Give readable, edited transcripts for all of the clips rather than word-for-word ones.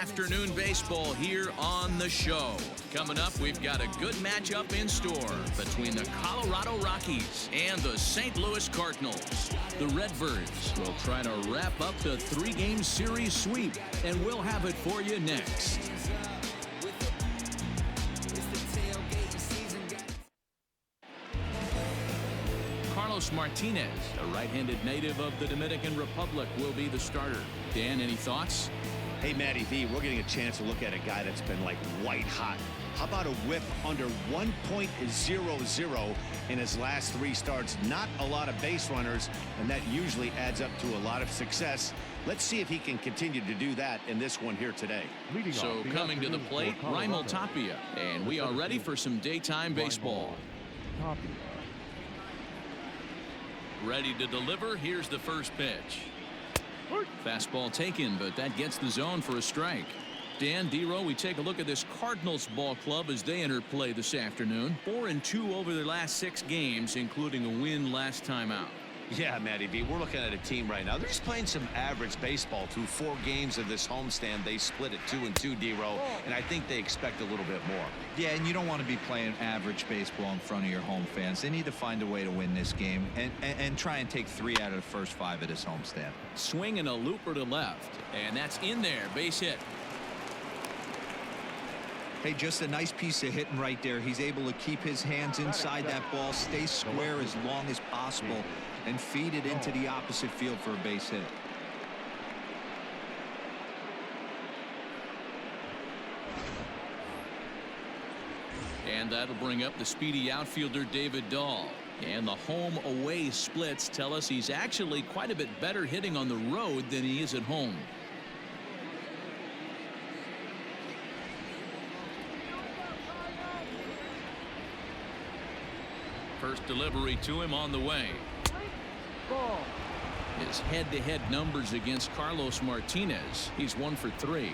afternoon baseball here on the show. Coming up, we've got a good matchup in store between the Colorado Rockies and the St. Louis Cardinals. The Redbirds will try to wrap up the three-game series sweep, and we'll have it for you next. Carlos Martinez, a right-handed native of the Dominican Republic, will be the starter. Dan, any thoughts? Hey, Matty V, we're getting a chance to look at a guy that's been like white hot. How about a whip under 1.00 in his last three starts? Not a lot of base runners, and that usually adds up to a lot of success. Let's see if he can continue to do that in this one here today. So coming to the plate, Raimel Tapia, and we are ready for some daytime baseball. Ready to deliver. Here's the first pitch. Fastball taken, but that gets the zone for a strike. Dan, D-Row, we take a look at this Cardinals ball club as they enter play this afternoon. 4-2 over their last 6 games, including a win last time out. Yeah, Matty V, we're looking at a team right now. They're just playing some average baseball through 4 games of this homestand. They split it 2-2, D-Row, and I think they expect a little bit more. Yeah, and you don't want to be playing average baseball in front of your home fans. They need to find a way to win this game and try and take 3 out of the first 5 of this homestand. Swing and a looper to left, and that's in there. Base hit. Hey, just a nice piece of hitting right there. He's able to keep his hands inside that ball, stay square as long as possible, and feed it into the opposite field for a base hit. And that'll bring up the speedy outfielder David Dahl. And the home-away splits tell us he's actually quite a bit better hitting on the road than he is at home. First delivery to him on the way. His head-to-head numbers against Carlos Martinez. He's 1 for 3.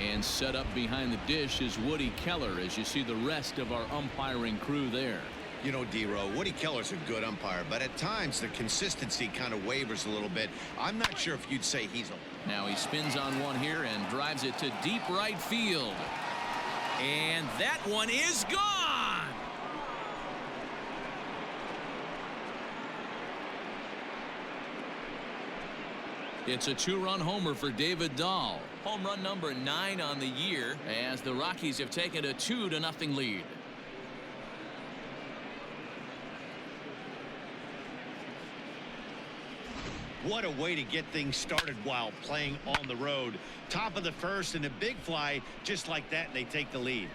And set up behind the dish is Woody Keller as you see the rest of our umpiring crew there. You know, D-Row, Woody Keller's a good umpire, but at times the consistency kind of wavers a little bit. I'm not sure if you'd say he's a... Now he spins on one here and drives it to deep right field. And that one is gone! It's a 2-run homer for David Dahl. Home run number 9 on the year as the Rockies have taken a 2-0 lead. What a way to get things started while playing on the road. Top of the first and a big fly just like that, and they take the lead.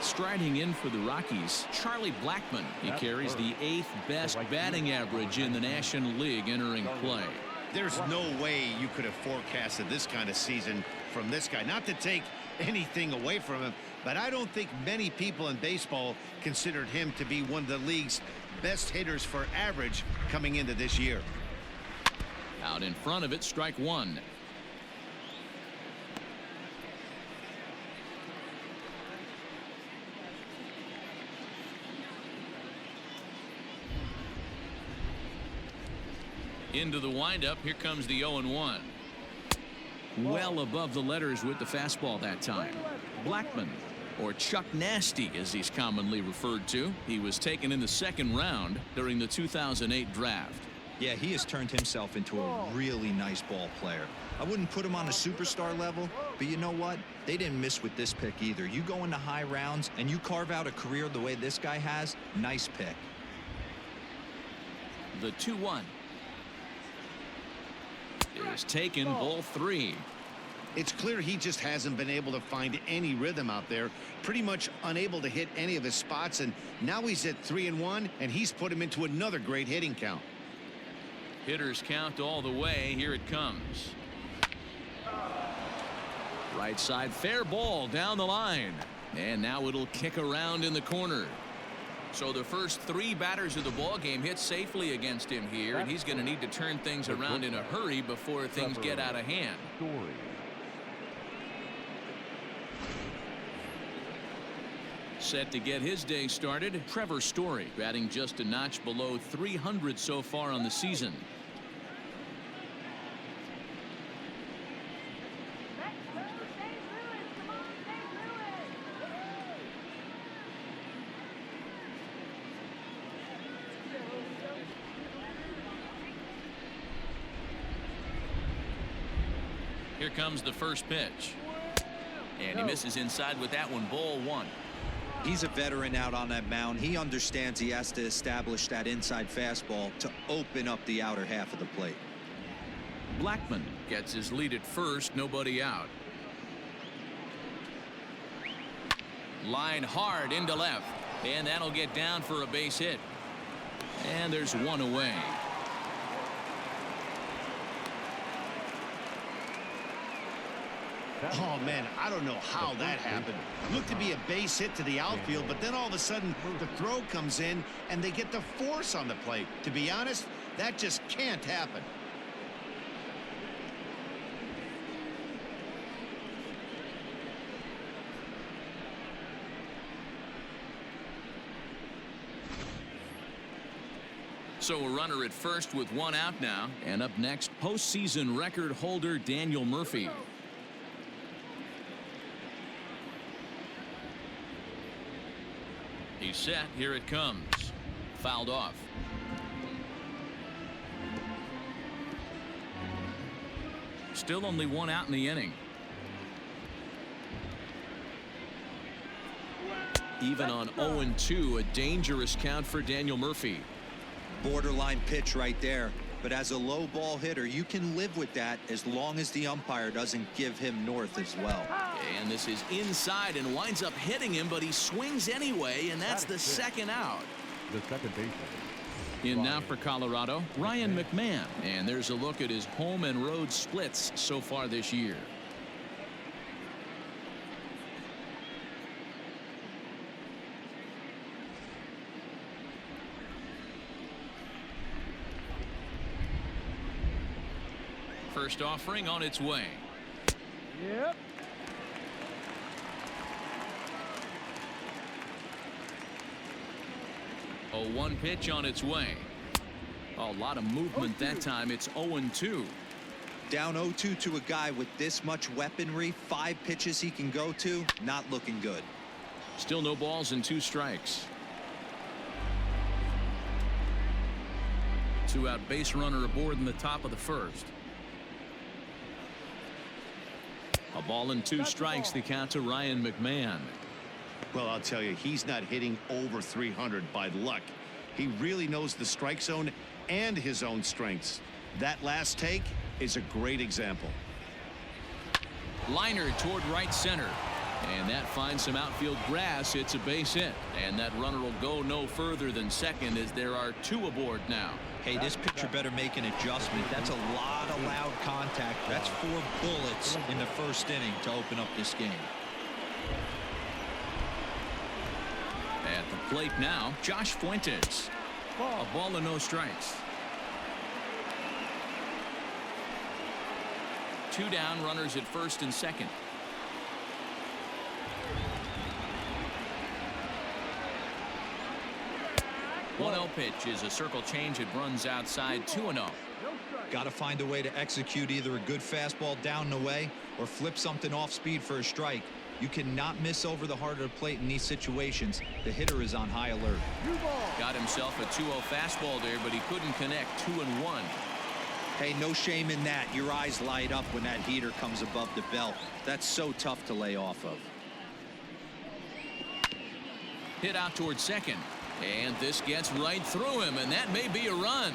Striding in for the Rockies, Charlie Blackmon. He carries the 8th best batting average in the National League entering play. There's no way you could have forecasted this kind of season from this guy. Not to take anything away from him, but I don't think many people in baseball considered him to be one of the league's best hitters for average coming into this year. Out in front of it, strike 1. Into the windup. Here comes the 0-1. Well above the letters with the fastball that time. Blackmon, or Chuck Nasty as he's commonly referred to. He was taken in the 2nd round during the 2008 draft. Yeah, he has turned himself into a really nice ball player. I wouldn't put him on a superstar level, but you know what? They didn't miss with this pick either. You go into high rounds and you carve out a career the way this guy has. Nice pick. The 2-1 is taken, ball 3. It's clear he just hasn't been able to find any rhythm out there. Pretty much unable to hit any of his spots, and now he's at 3-1, and he's put him into another great hitting count. Hitters count all the way. Here it comes. Right side, fair ball down the line, and now it'll kick around in the corner. So the first 3 batters of the ball game hit safely against him here, and he's going to need to turn things around in a hurry before things get out of hand. Set to get his day started, Trevor Story, batting just a notch below 300 so far on the season. Here comes the first pitch. And he misses inside with that one. Ball one. He's a veteran out on that mound. He understands he has to establish that inside fastball to open up the outer half of the plate. Blackman gets his lead at first. Nobody out. Line hard into left. And that'll get down for a base hit. And there's one away. Oh, man, I don't know how that happened. Looked to be a base hit to the outfield, but then all of a sudden the throw comes in and they get the force on the plate. To be honest, that just can't happen. So a runner at first with one out now. And up next, postseason record holder Daniel Murphy. He's set. Here it comes. Fouled off. Still only one out in the inning. Even on 0-2, a dangerous count for Daniel Murphy. Borderline pitch right there. But as a low ball hitter, you can live with that as long as the umpire doesn't give him north as well. And this is inside and winds up hitting him, but he swings anyway, and that's the second out. The second baseman. In now for Colorado, Ryan McMahon. And there's a look at his home and road splits so far this year. First offering on its way. Yep. A 1 pitch on its way. A lot of movement that time. It's 0-2. Down 0-2 to a guy with this much weaponry, 5 pitches he can go to, not looking good. Still no balls and 2 strikes. 2-out base runner aboard in the top of the first. A ball and 2 strikes, the count to Ryan McMahon. Well, I'll tell you, he's not hitting over 300 by luck. He really knows the strike zone and his own strengths. That last take is a great example. Liner toward right center. And that finds some outfield grass. It's a base hit. And that runner will go no further than second as there are 2 aboard now. Hey, this pitcher better make an adjustment. That's a lot of loud contact. That's 4 bullets in the first inning to open up this game. At the plate now, Josh Fuentes. A ball and no strikes. 2 down, runners at first and second. 1-0 pitch is a circle change. It runs outside. 2-0. Got to find a way to execute either a good fastball down and away or flip something off speed for a strike. You cannot miss over the heart of the plate in these situations. The hitter is on high alert. Got himself a 2-0 fastball there, but he couldn't connect. 2-1. Hey, no shame in that. Your eyes light up when that heater comes above the belt. That's so tough to lay off of. Hit out towards second. And this gets right through him, and that may be a run.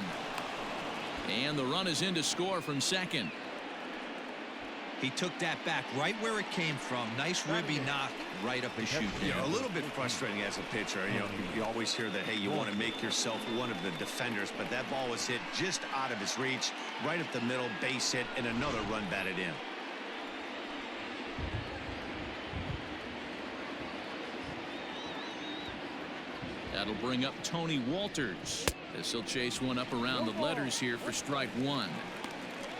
And the run is in to score from second. He took that back right where it came from. Nice ribby knock right up his chute. You know, a little bit frustrating as a pitcher. You know, you always hear that, hey, you want to make yourself one of the defenders, but that ball was hit just out of his reach, right up the middle, base hit, and another run batted in. That'll bring up Tony Walters. This will chase one up around the letters here for strike 1.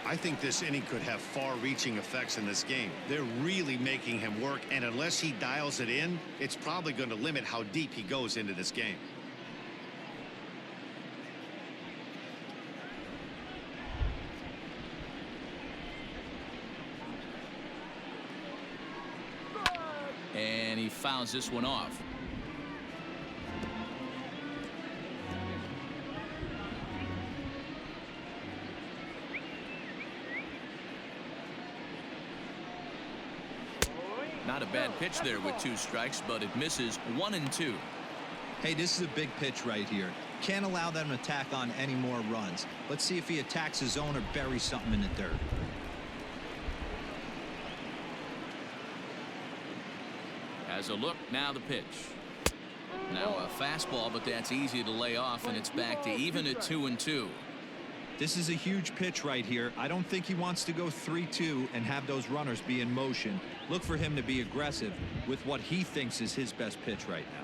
I think this inning could have far-reaching effects in this game. They're really making him work, and unless he dials it in, it's probably going to limit how deep he goes into this game. And he fouls this one off. Not a bad pitch there with 2 strikes, but it misses 1-2. Hey, this is a big pitch right here. Can't allow them to tack on any more runs. Let's see if he attacks his zone or buries something in the dirt. As a look, now the pitch. Now a fastball, but that's easy to lay off, and it's back to even at 2-2. This is a huge pitch right here. I don't think he wants to go 3-2 and have those runners be in motion. Look for him to be aggressive with what he thinks is his best pitch right now.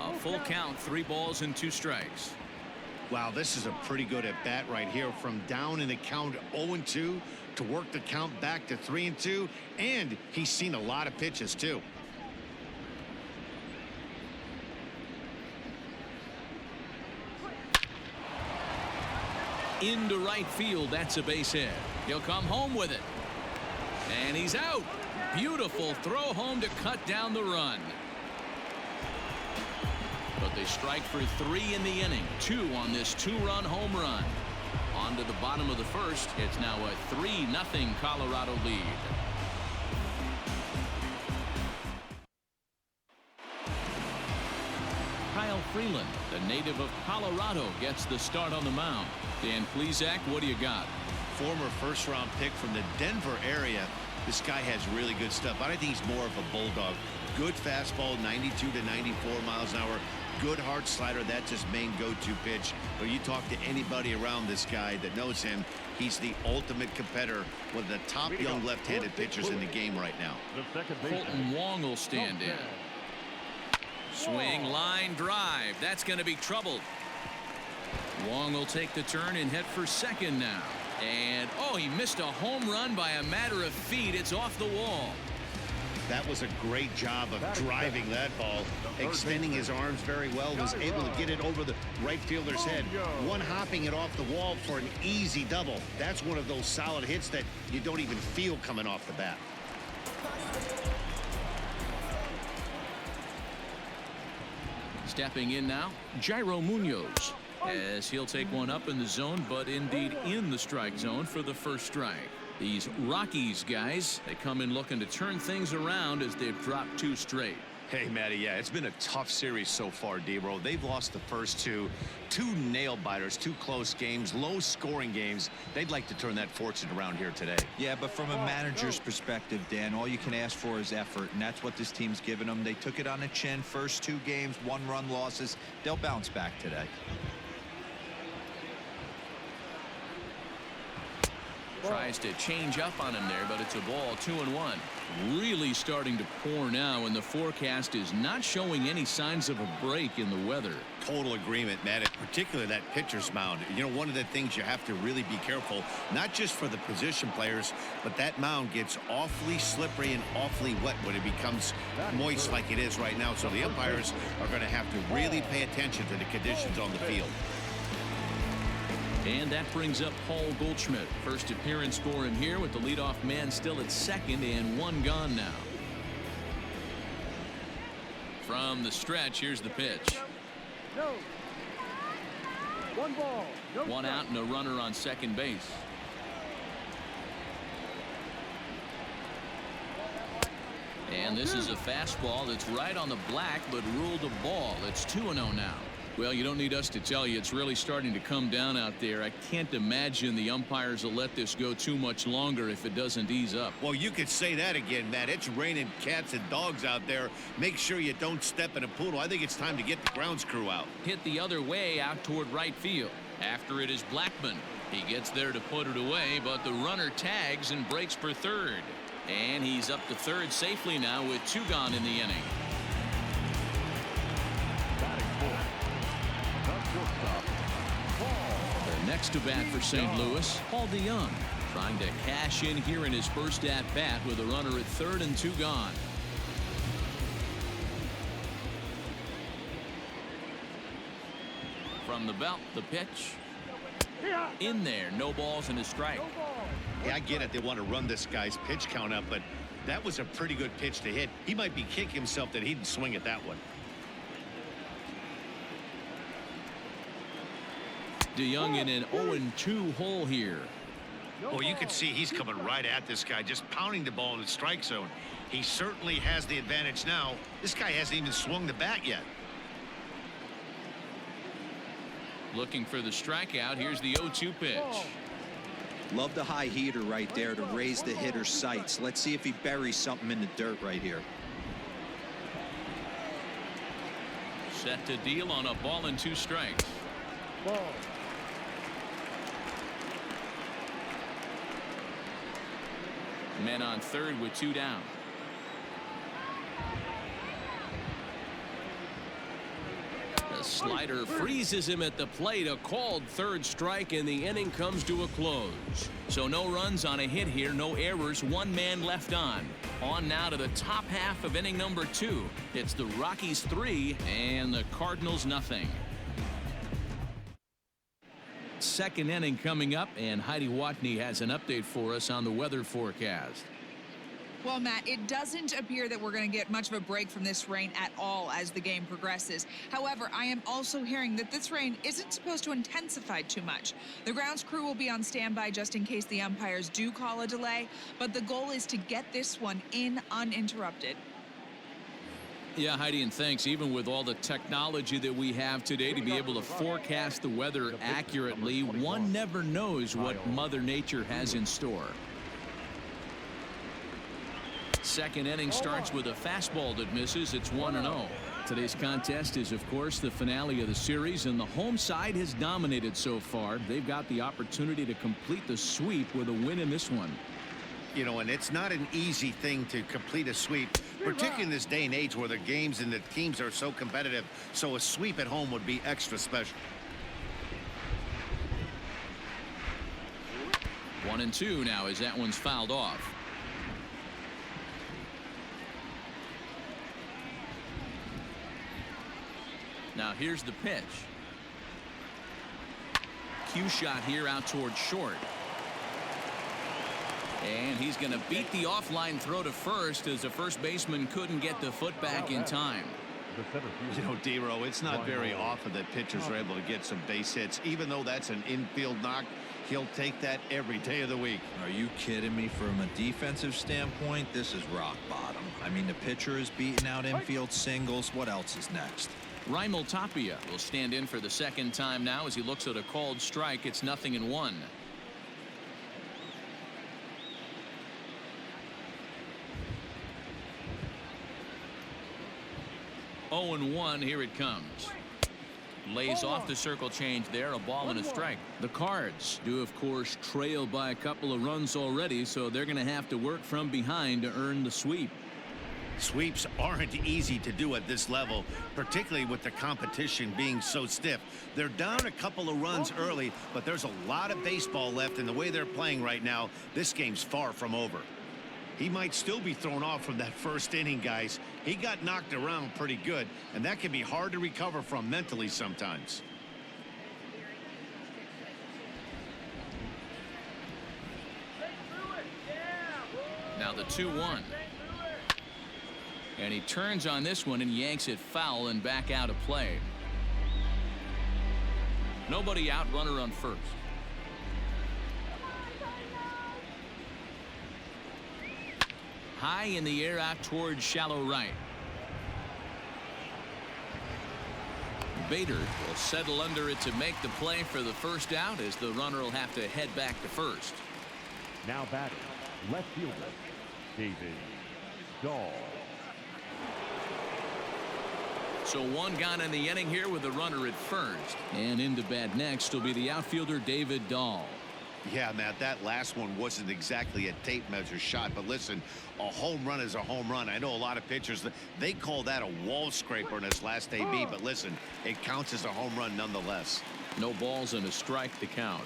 A full count, 3 balls and 2 strikes. Wow, this is a pretty good at bat right here. From down in the count 0-2 to work the count back to 3-2, and he's seen a lot of pitches too. Into right field, that's a base hit. He'll come home with it. And he's out. Beautiful throw home to cut down the run. But they strike for 3 in the inning. 2 on this 2-run home run. On to the bottom of the first. It's now a 3-0 Colorado lead. Kyle Freeland, the native of Colorado, gets the start on the mound. Dan Plesac, what do you got? Former first-round pick from the Denver area. This guy has really good stuff. I think he's more of a bulldog. Good fastball, 92 to 94 miles an hour. Good hard slider. That's his main go-to pitch. But you talk to anybody around this guy that knows him, he's the ultimate competitor. One of the top young left-handed pitchers in the game right now. Colton Wong will stand in. Swing, line drive. That's going to be troubled. Wong will take the turn and head for second now. And, oh, he missed a home run by a matter of feet. It's off the wall. That was a great job of driving that ball, extending his arms very well, was able to get it over the right fielder's head. One hopping it off the wall for an easy double. That's one of those solid hits that you don't even feel coming off the bat. Stepping in now, Jairo Munoz, as he'll take one up in the zone, but indeed in the strike zone for the first strike. These Rockies guys, they come in looking to turn things around as they've dropped 2 straight. Hey, Matty, yeah, it's been a tough series so far, D-Bro. They've lost the first 2 nail-biters, 2 close games, low-scoring games. They'd like to turn that fortune around here today. Yeah, but from a manager's perspective, Dan, all you can ask for is effort, and that's what this team's given them. They took it on the chin. First 2 games, 1-run losses. They'll bounce back today. Tries to change up on him there, but it's a ball, 2-1. Really starting to pour now, and the forecast is not showing any signs of a break in the weather. Total agreement, Matt, particularly that pitcher's mound. You know, one of the things you have to really be careful, not just for the position players, but that mound gets awfully slippery and awfully wet when it becomes moist like it is right now. So the umpires are going to have to really pay attention to the conditions on the field. And that brings up Paul Goldschmidt. First appearance for him here with the leadoff man still at second and 1 gone now. From the stretch, here's the pitch. No. 1 ball. No 1 out and a runner on second base. And this is a fastball that's right on the black but ruled a ball. It's 2-0 now. Well, you don't need us to tell you it's really starting to come down out there. I can't imagine the umpires will let this go too much longer if it doesn't ease up. Well, you could say that again, Matt. It's raining cats and dogs out there. Make sure you don't step in a poodle. I think it's time to get the grounds crew out. Hit the other way out toward right field. After it is Blackman. He gets there to put it away, but the runner tags and breaks for third. And he's up to third safely now with 2 gone in the inning. Next to bat for St. Louis, Paul DeYoung, trying to cash in here in his first at bat with a runner at third and 2 gone. From the belt, the pitch. In there, no balls and a strike. Yeah, I get it. They want to run this guy's pitch count up, but that was a pretty good pitch to hit. He might be kicking himself that he didn't swing at that one. DeYoung in an 0-2 hole here. Well, you can see he's coming right at this guy, just pounding the ball in the strike zone. He certainly has the advantage now. This guy hasn't even swung the bat yet. Looking for the strikeout. Here's the 0-2 pitch. Love the high heater right there to raise the hitter's sights. Let's see if he buries something in the dirt right here. Set to deal on a ball and 2 strikes. Ball. Men on third with 2 down. The slider freezes him at the plate. A called third strike, and the inning comes to a close. So no runs on a hit here, no errors, 1 man left on. On now to the top half of inning number 2. It's the Rockies 3 and the Cardinals nothing. Second inning coming up, and Heidi Watney has an update for us on the weather forecast. Well, Matt, it doesn't appear that we're going to get much of a break from this rain at all as the game progresses. However, I am also hearing that this rain isn't supposed to intensify too much. The grounds crew will be on standby just in case the umpires do call a delay, but the goal is to get this one in uninterrupted. Yeah, Heidi, and thanks. Even with all the technology that we have today to be able to forecast the weather accurately, one never knows what Mother Nature has in store. Second inning starts with a fastball that misses. It's 1-0. Today's contest is, of course, the finale of the series, and the home side has dominated so far. They've got the opportunity to complete the sweep with a win in this one. You know, and it's not an easy thing to complete a sweep, particularly in this day and age where the games and the teams are so competitive. So a sweep at home would be extra special. 1-2 now as that one's fouled off. Now here's the pitch. Cue shot here out towards short. And he's going to beat the offline throw to first as the first baseman couldn't get the foot back in time. You know, D-Row, it's not very often that pitchers are able to get some base hits. Even though that's an infield knock, he'll take that every day of the week. Are you kidding me? From a defensive standpoint, this is rock bottom. I mean, the pitcher is beating out infield singles. What else is next? Raimel Tapia will stand in for the second time now as he looks at a called strike. It's 0-1. Oh and 1. Here it comes. Lays off the circle change there. A ball and a strike. The Cards do, of course, trail by a couple of runs already, so they're going to have to work from behind to earn the sweep. Sweeps aren't easy to do at this level, particularly with the competition being so stiff. They're down a couple of runs early, but there's a lot of baseball left, and the way they're playing right now, this game's far from over. He might still be thrown off from that first inning, guys. He got knocked around pretty good, and that can be hard to recover from mentally sometimes. Now the 2-1. And he turns on this one and yanks it foul and back out of play. Nobody out, runner on first. High in the air out towards shallow right. Bader will settle under it to make the play for the first out as the runner will have to head back to first. Now batting, left fielder, David Dahl. So one gone in the inning here with the runner at first. And into bat next will be the outfielder David Dahl. Yeah, Matt, that last one wasn't exactly a tape measure shot, but listen, a home run is a home run. I know a lot of pitchers, they call that a wall scraper in his last AB, but listen, it counts as a home run nonetheless. No balls and a strike to count.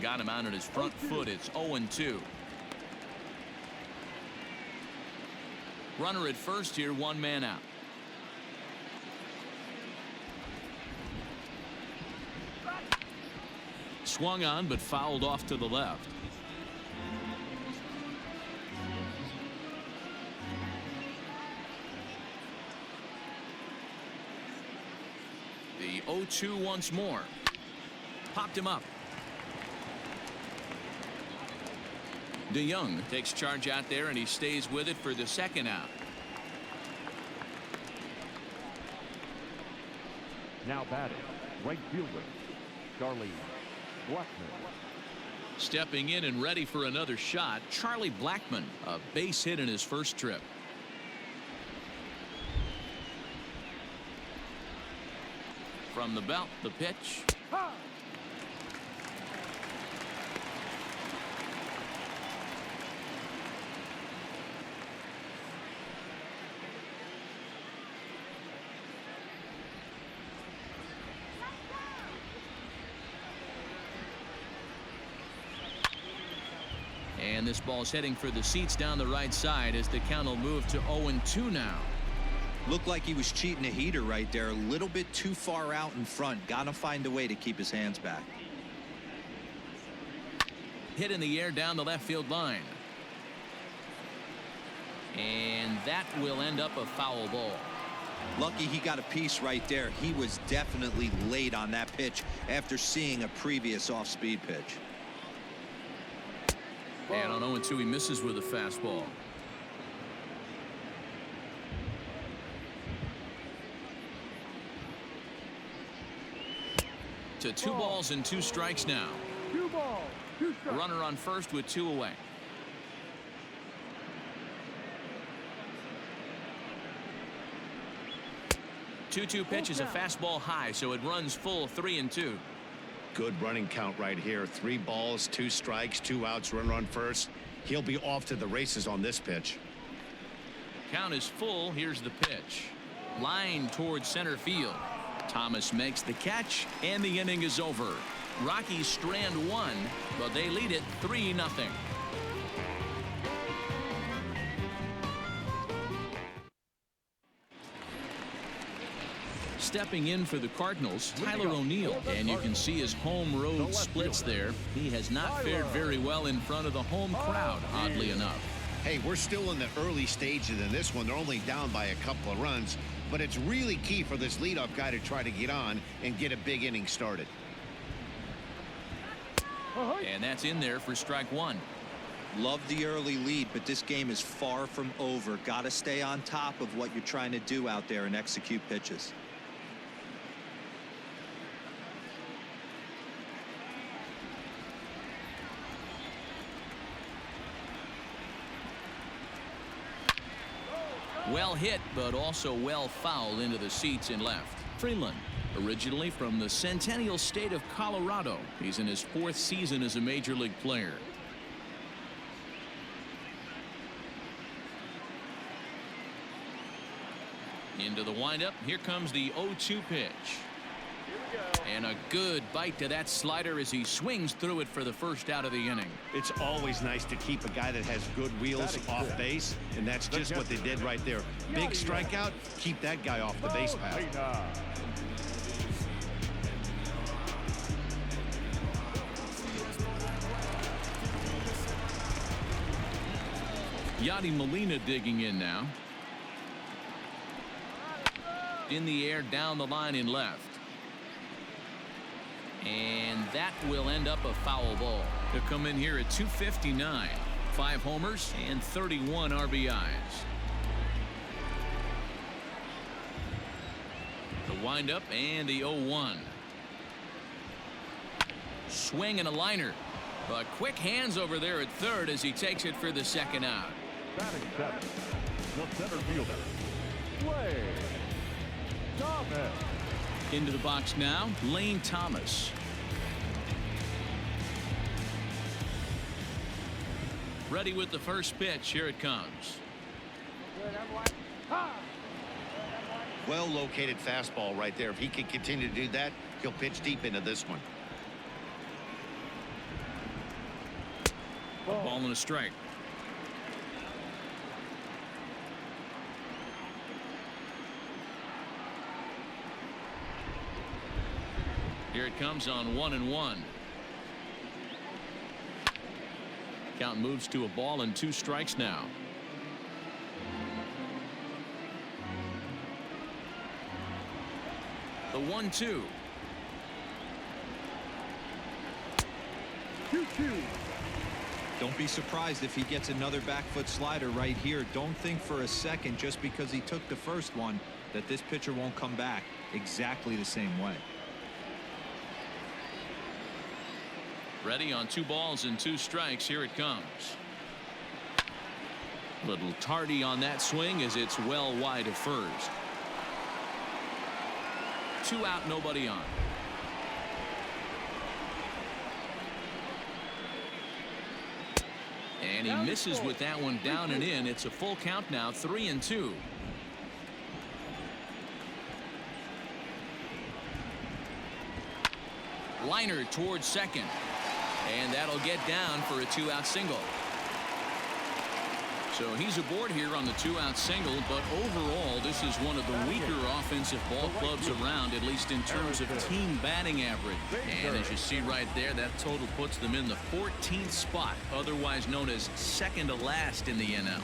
Got him out on his front foot. It's 0-2. Runner at first here, 1 man out. Swung on but fouled off to the left. The 0-2 once more. Popped him up. DeYoung takes charge out there, and he stays with it for the second out. Now batting, right fielder, Charlie Blackmon. Stepping in and ready for another shot, Charlie Blackmon, a base hit in his first trip. From the belt, the pitch. And this ball's heading for the seats down the right side as the count will move to 0-2 now. Looked like he was cheating a heater right there, a little bit too far out in front. Gotta find a way to keep his hands back. Hit in the air down the left field line. And that will end up a foul ball. Lucky he got a piece right there. He was definitely late on that pitch after seeing a previous off-speed pitch. And on 0-2 he misses with a fastball. To 2 balls and 2 strikes now. 2 balls, 2 strikes. Runner on first with 2 away. Two pitch is a fastball high, so it runs full 3-2. Good running count right here. 3 balls, 2 strikes, 2 outs, runner on first. He'll be off to the races on this pitch. Count is full. Here's the pitch. Line towards center field. Thomas makes the catch, and the inning is over. Rockies strand 1, but they lead it 3-0. Stepping in for the Cardinals, Tyler O'Neill, and you can see his home road splits there. He has not fared very well in front of the home crowd, oddly enough. Hey, we're still in the early stages in this one. They're only down by a couple of runs, but it's really key for this leadoff guy to try to get on and get a big inning started. And that's in there for strike 1. Love the early lead, but this game is far from over. Got to stay on top of what you're trying to do out there and execute pitches. Well hit, but also well fouled into the seats and left. Freeland, originally from the Centennial State of Colorado. He's in his 4th season as a major league player. Into the windup. Here comes the 0-2 pitch. And a good bite to that slider as he swings through it for the first out of the inning. It's always nice to keep a guy that has good wheels off base, and that's just what they did right there. Big strikeout, keep that guy off the base path. Yadi Molina digging in now. In the air down the line in left. And that will end up a foul ball. To come in here at 259. 5 homers and 31 RBIs. The windup and the 0-1. Swing and a liner. But quick hands over there at third as he takes it for the second out. Batting 7, the center fielder, Lane Thomas. Into the box now, Lane Thomas. Ready with the first pitch. Here it comes. Well located fastball right there. If he can continue to do that, he'll pitch deep into this one. A ball and a strike. Here it comes on 1-1. Count moves to a ball and 2 strikes now. The 1-2. 2-2. Don't be surprised if he gets another back foot slider right here. Don't think for a second, just because he took the first one, that this pitcher won't come back exactly the same way. Ready on 2 balls and 2 strikes. Here it comes. Little tardy on that swing as it's well wide of first. 2 out, nobody on. And he misses with that one down and in. It's a full count now, 3-2. Liner towards second. And that'll get down for a 2-out single. So he's aboard here on the 2-out single, but overall this is one of the weaker offensive ball clubs around, at least in terms of team batting average. And as you see right there, that total puts them in the 14th spot, otherwise known as second to last in the NL.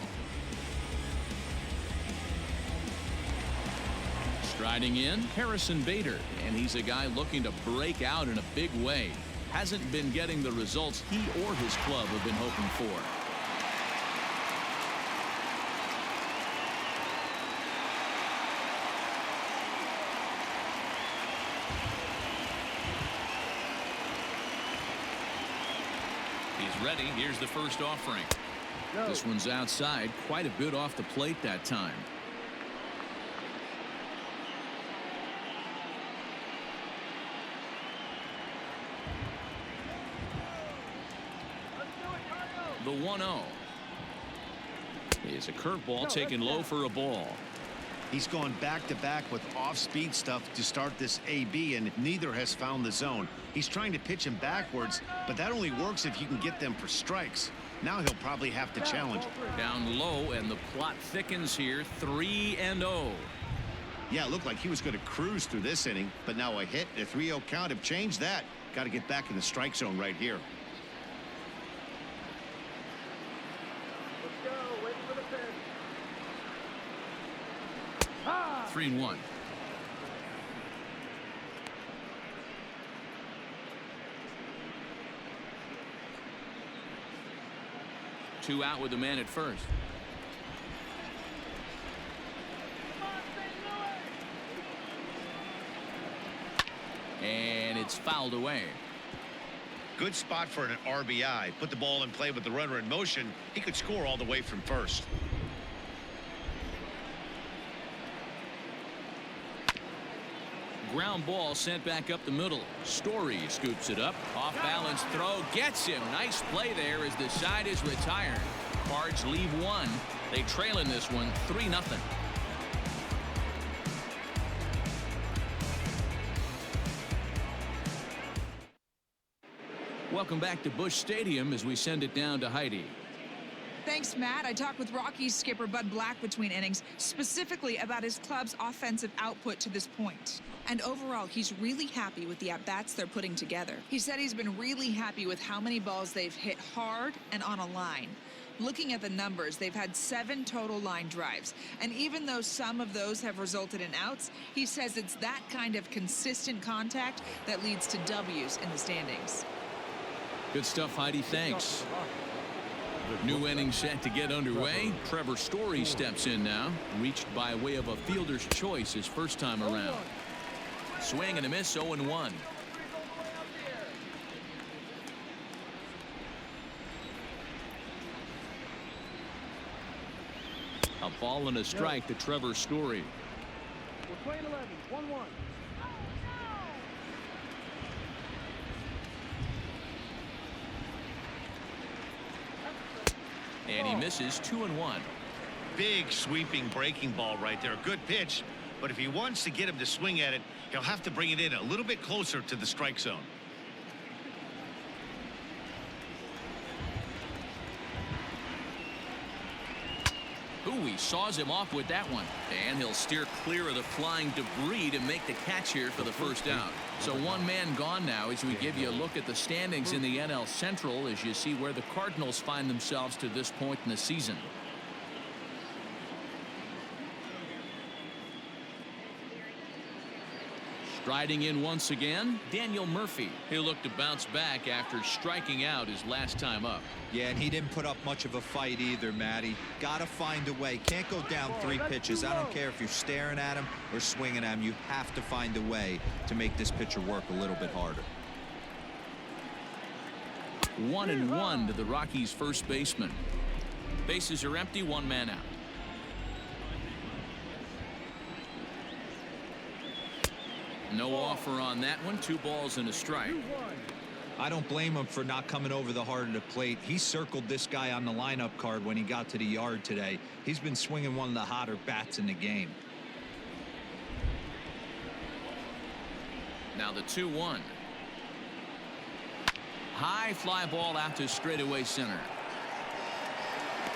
Striding in, Harrison Bader, and he's a guy looking to break out in a big way. Hasn't been getting the results he or his club have been hoping for. He's ready. Here's the first offering. This one's outside, quite a bit off the plate that time. The 1-0 is a curveball taken low for a ball. He's gone back-to-back with off-speed stuff to start this AB, and neither has found the zone. He's trying to pitch him backwards, but that only works if you can get them for strikes. Now he'll probably have to challenge. Down low, and the plot thickens here. 3-0. Yeah, it looked like he was going to cruise through this inning, but now a hit and a 3-0 count have changed that. Got to get back in the strike zone right here. 3-1. Two out with the man at first. And it's fouled away. Good spot for an RBI. Put the ball in play with the runner in motion. He could score all the way from first. Ground ball sent back up the middle. Story scoops it up. Off balance throw gets him. Nice play there as the side is retired. Cards leave one. They trail in this one 3-0. Welcome back to Busch Stadium as we send it down to Heidi. Thanks, Matt. I talked with Rockies skipper Bud Black between innings, specifically about his club's offensive output to this point. And overall, he's really happy with the at-bats they're putting together. He said he's been really happy with how many balls they've hit hard and on a line. Looking at the numbers, they've had 7 total line drives. And even though some of those have resulted in outs, he says it's that kind of consistent contact that leads to W's in the standings. Good stuff, Heidi. Thanks. New inning set to get underway. Trevor Story steps in now. Reached by way of a fielder's choice his first time around. Swing and a miss, 0-1. A ball and a strike to Trevor Story. We're playing 11, 1-1. And he misses 2-1. Big sweeping breaking ball right there. Good pitch. But if he wants to get him to swing at it, he'll have to bring it in a little bit closer to the strike zone. Ooh, he saws him off with that one. And he'll steer clear of the flying debris to make the catch here for the first out. So one man gone now as we give you a look at the standings in the NL Central as you see where the Cardinals find themselves to this point in the season. Striding in once again, Daniel Murphy. He'll look to bounce back after striking out his last time up. Yeah, and he didn't put up much of a fight either, Matty. Gotta find a way. Can't go down 3 pitches. I don't care if you're staring at him or swinging at him. You have to find a way to make this pitcher work a little bit harder. 1-1 to the Rockies' first baseman. Bases are empty, 1 man out. No offer on that one. 2 balls and a strike. I don't blame him for not coming over the heart of the plate. He circled this guy on the lineup card when he got to the yard today. He's been swinging one of the hotter bats in the game. Now the 2-1. High fly ball out to straightaway center.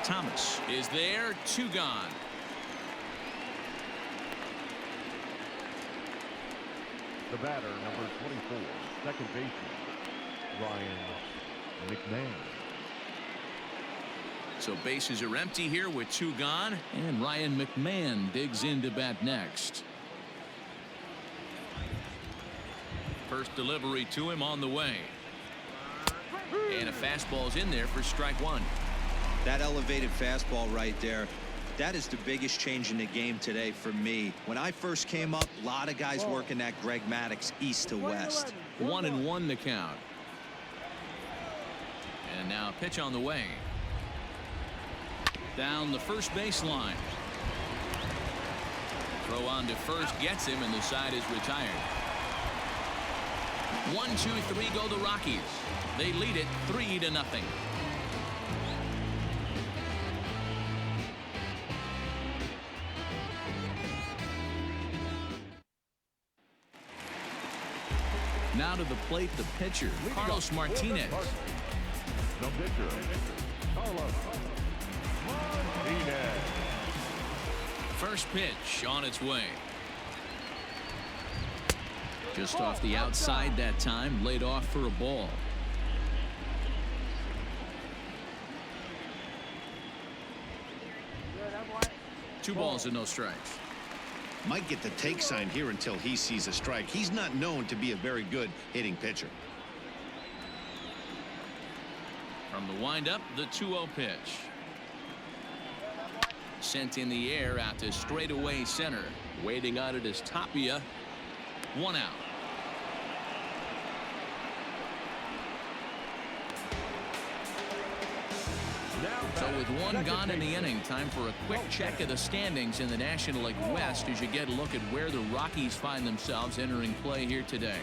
Thomas is there. 2 gone. The batter, number 24, second baseman, Ryan McMahon. So bases are empty here with 2 gone, and Ryan McMahon digs in to bat next. First delivery to him on the way. And a fastball's in there for strike 1. That elevated fastball right there, that is the biggest change in the game today for me. When I first came up, a lot of guys working that Greg Maddux east to west. 1-1 the count. And now a pitch on the way. Down the first baseline. Throw on to first gets him, and the side is retired. 1-2-3 go the Rockies. They lead it 3-0. Now to the plate, the pitcher, Carlos Martinez. The pitcher, Carlos Martinez. First pitch on its way. Just off the outside that time, laid off for a ball. Two balls and no strikes. Might get the take sign here until he sees a strike. He's not known to be a very good hitting pitcher. From the windup, the 2-0 pitch. Sent in the air out to straightaway center. Waiting on it is Tapia. 1 out. So with 1 gone in the inning, time for a quick check of the standings in the National League West as you get a look at where the Rockies find themselves entering play here today.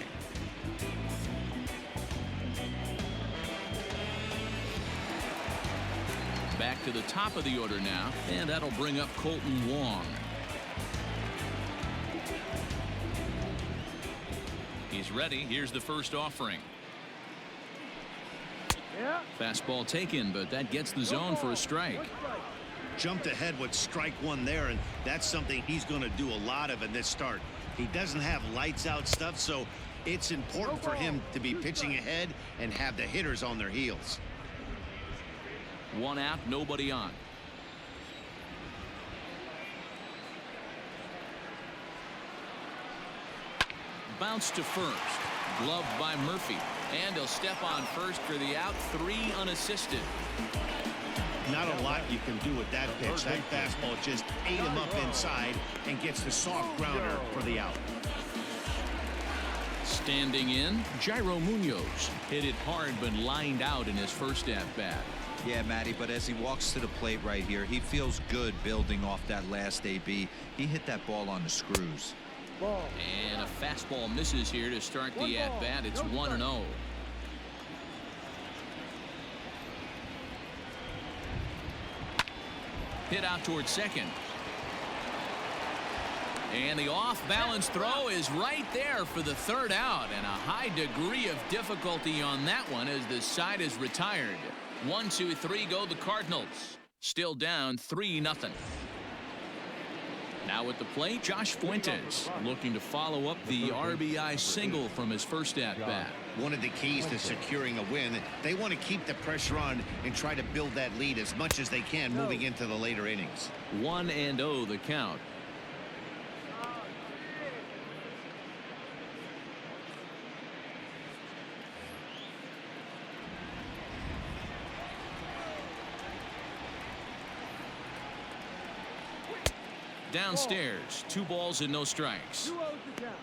Back to the top of the order now, and that'll bring up Colton Wong. He's ready. Here's the first offering. Fastball taken, but that gets the zone for a strike. Jumped ahead with strike 1 there, and that's something he's going to do a lot of in this start. He doesn't have lights out stuff, so it's important for him to be pitching ahead and have the hitters on their heels. 1 out, nobody on. Bounce to first. Gloved by Murphy. And he'll step on first for the out. 3 unassisted. Not a lot you can do with that pitch. That fastball just ate him up inside and gets the soft grounder for the out. Standing in, Jairo Munoz. Hit it hard but lined out in his first at-bat. Yeah, Matty, but as he walks to the plate right here, he feels good building off that last AB. He hit that ball on the screws. And a fastball misses here to start the at-bat. It's 1-0. Hit out towards second. And the off-balance throw is right there for the 3rd out, and a high degree of difficulty on that one as the side is retired. 1-2-3 go the Cardinals. Still down 3-0. Now at the plate, Josh Fuentes looking to follow up the RBI single from his first at-bat. One of the keys to securing a win, they want to keep the pressure on and try to build that lead as much as they can moving into the later innings. 1-0 the count. Downstairs, 2 balls and no strikes. 2-0 to count.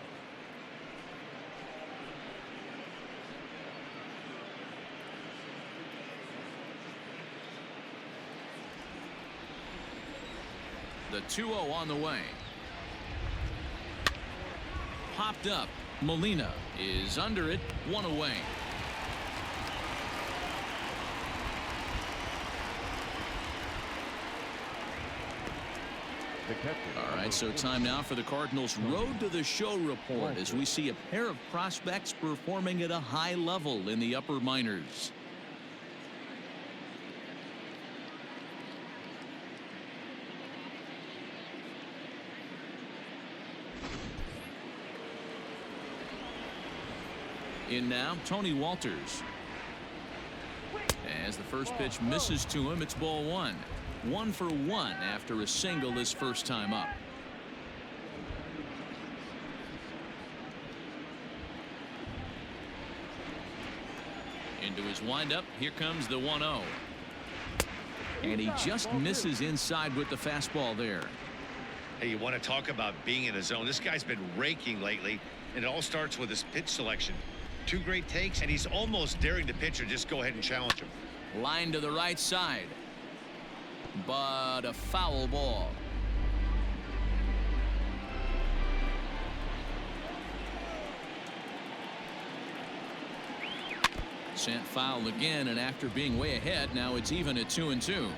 The 2-0 on the way. Popped up. Molina is under it, 1 away. All right, so time now for the Cardinals Road to the Show report as we see a pair of prospects performing at a high level in the upper minors. In now, Tony Walters. As the first pitch misses to him, it's ball 1. 1 for 1 after a single his first time up. Into his windup. Here comes the 1-0. And he just misses inside with the fastball there. Hey, you want to talk about being in a zone? This guy's been raking lately, and it all starts with his pitch selection. 2 great takes, and he's almost daring the pitcher just go ahead and challenge him. Line to the right side. But a foul ball. Sent foul again, and after being way ahead, now it's even at 2-2.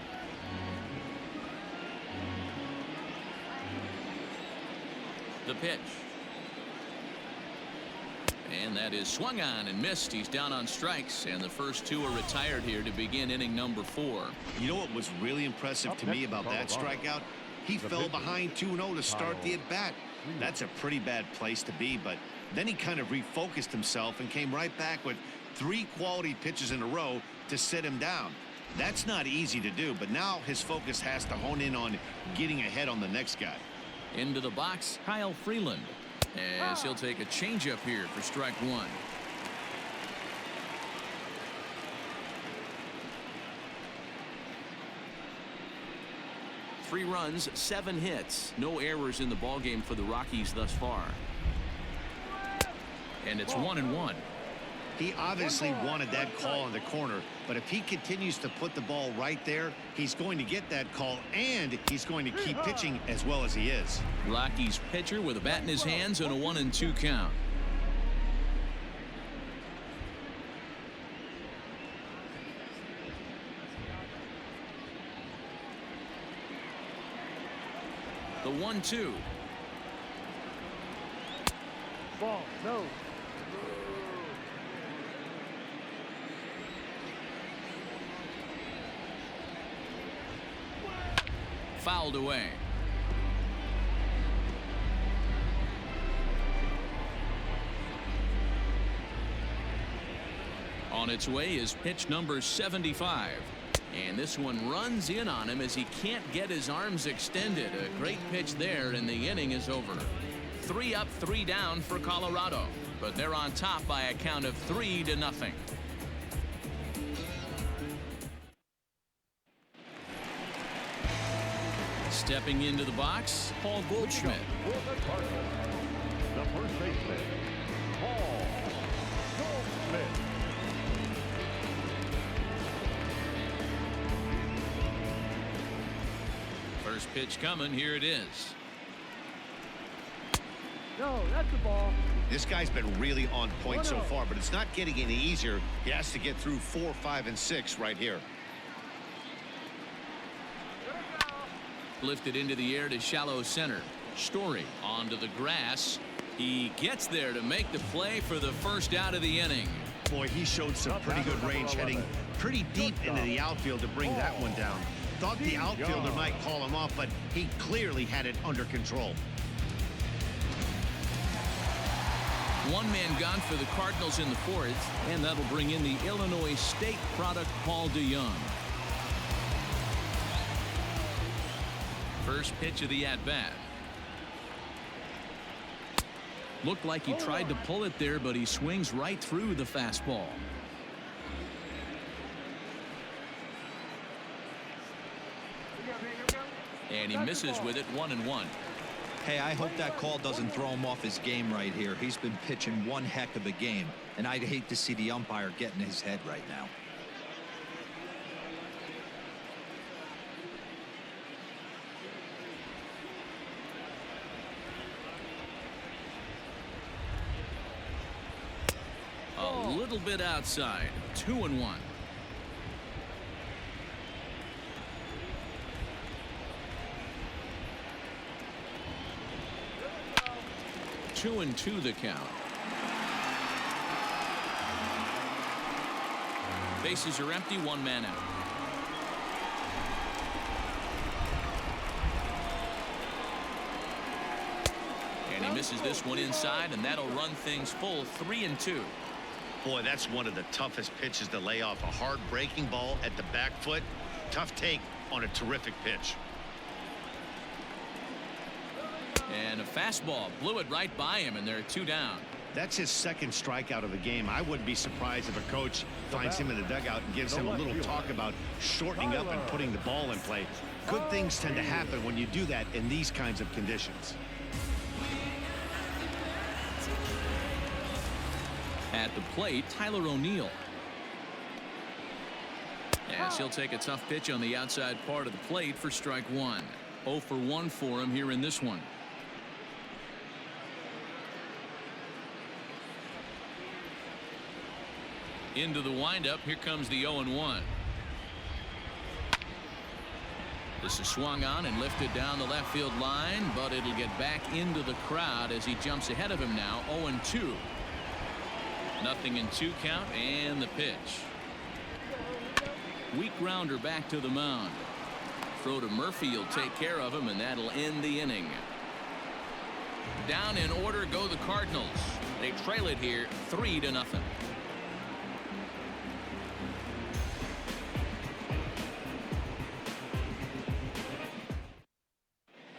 The pitch. And that is swung on and missed. He's down on strikes, and the first 2 are retired here to begin inning number 4. You know what was really impressive to me about that strikeout? He fell behind 2-0 to start the at-bat. That's a pretty bad place to be, but then he kind of refocused himself and came right back with 3 quality pitches in a row to sit him down. That's not easy to do, but now his focus has to hone in on getting ahead on the next guy. Into the box, Kyle Freeland, as he'll take a changeup here for strike 1. Three runs, 7 hits, no errors in the ballgame for the Rockies thus far. And it's 1-1. He obviously wanted that call in the corner, but if he continues to put the ball right there, he's going to get that call, and he's going to keep pitching as well as he is. Rockies pitcher with a bat in his hands and a 1-2 count. The 1-2. Ball, no. Fouled away. On its way is pitch number 75. And this one runs in on him as he can't get his arms extended. A great pitch there, and the inning is over. 3 up, 3 down for Colorado. But they're on top by a count of 3-0. Stepping into the box, Paul Goldschmidt. For the Cardinals, the first baseman, Paul Goldschmidt. First pitch coming. Here it is. No, that's the ball. This guy's been really on point so far, but it's not getting any easier. He has to get through 4, 5, and 6 right here. Lifted into the air to shallow center. Story onto the grass. He gets there to make the play for the first out of the inning. Boy, he showed some pretty good range, heading pretty deep into the outfield to bring that one down. Thought the outfielder might call him off, but he clearly had it under control. One man gone for the Cardinals in the 4th, and that'll bring in the Illinois State product Paul DeYoung. First pitch of the at-bat. Looked like he tried to pull it there, but he swings right through the fastball. And he misses with it, 1-1. Hey, I hope that call doesn't throw him off his game right here. He's been pitching one heck of a game, and I'd hate to see the umpire get in his head right now. A little bit outside, 2-1. 2-2 the count. Bases are empty, one man out. And he misses this one inside, and that'll run things full, 3-2. Boy, that's one of the toughest pitches to lay off. A hard breaking ball at the back foot. Tough take on a terrific pitch. And a fastball blew it right by him, and they're 2 down. That's his second strikeout of the game. I wouldn't be surprised if a coach finds him in the dugout and gives him a little talk about shortening up and putting the ball in play. Good things tend to happen when you do that in these kinds of conditions. At the plate, Tyler O'Neill. As he'll take a tough pitch on the outside part of the plate for strike one. 0 for 1 for him here in this one. Into the windup. Here comes the 0-1. This is swung on and lifted down the left field line, but it'll get back into the crowd as he jumps ahead of him now. 0-2. 0-2 count, and the pitch. Weak grounder back to the mound. Throw to Murphy will take care of him, and that'll end the inning. Down in order go the Cardinals. They trail it here 3-0.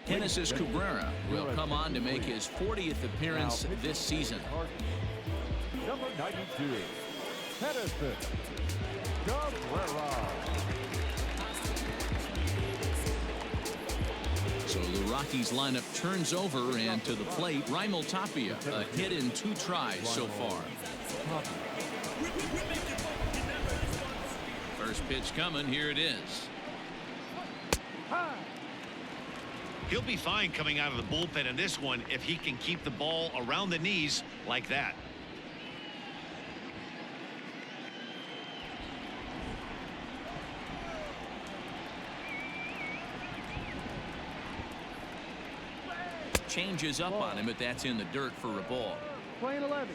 Genesis Cabrera will come on to make his 40th appearance this season. Number 92, Genesis Cabrera. So the Rockies lineup turns over, and to the plate, Raimel Tapia, a hit in 2 tries so far. First pitch coming, here it is. He'll be fine coming out of the bullpen in this one if he can keep the ball around the knees like that. Changes up on him, but that's in the dirt for a ball. Playing 11.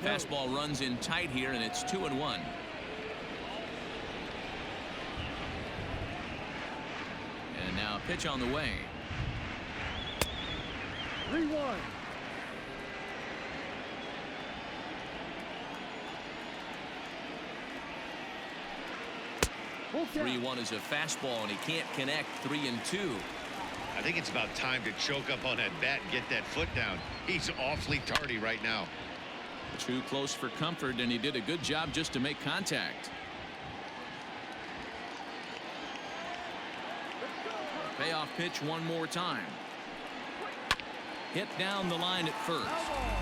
Fastball runs in tight here, and it's 2-1. And now a pitch on the way. 3-1. 3-1 is a fastball, and he can't connect. 3-2. I think it's about time to choke up on that bat and get that foot down. He's awfully tardy right now. Too close for comfort, and he did a good job just to make contact. Payoff pitch one more time. Hit down the line at first,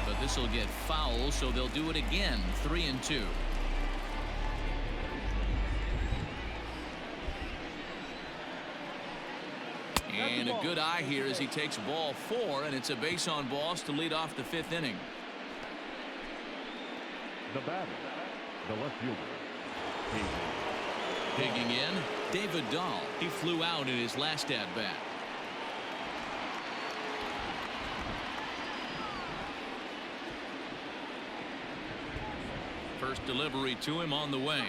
but this will get foul, so they'll do it again. 3-2. And a good eye here as he takes ball 4, and it's a base on balls to lead off the 5th inning. The batter, the left fielder. Digging in, David Dahl. He flew out in his last at bat. First delivery to him on the way.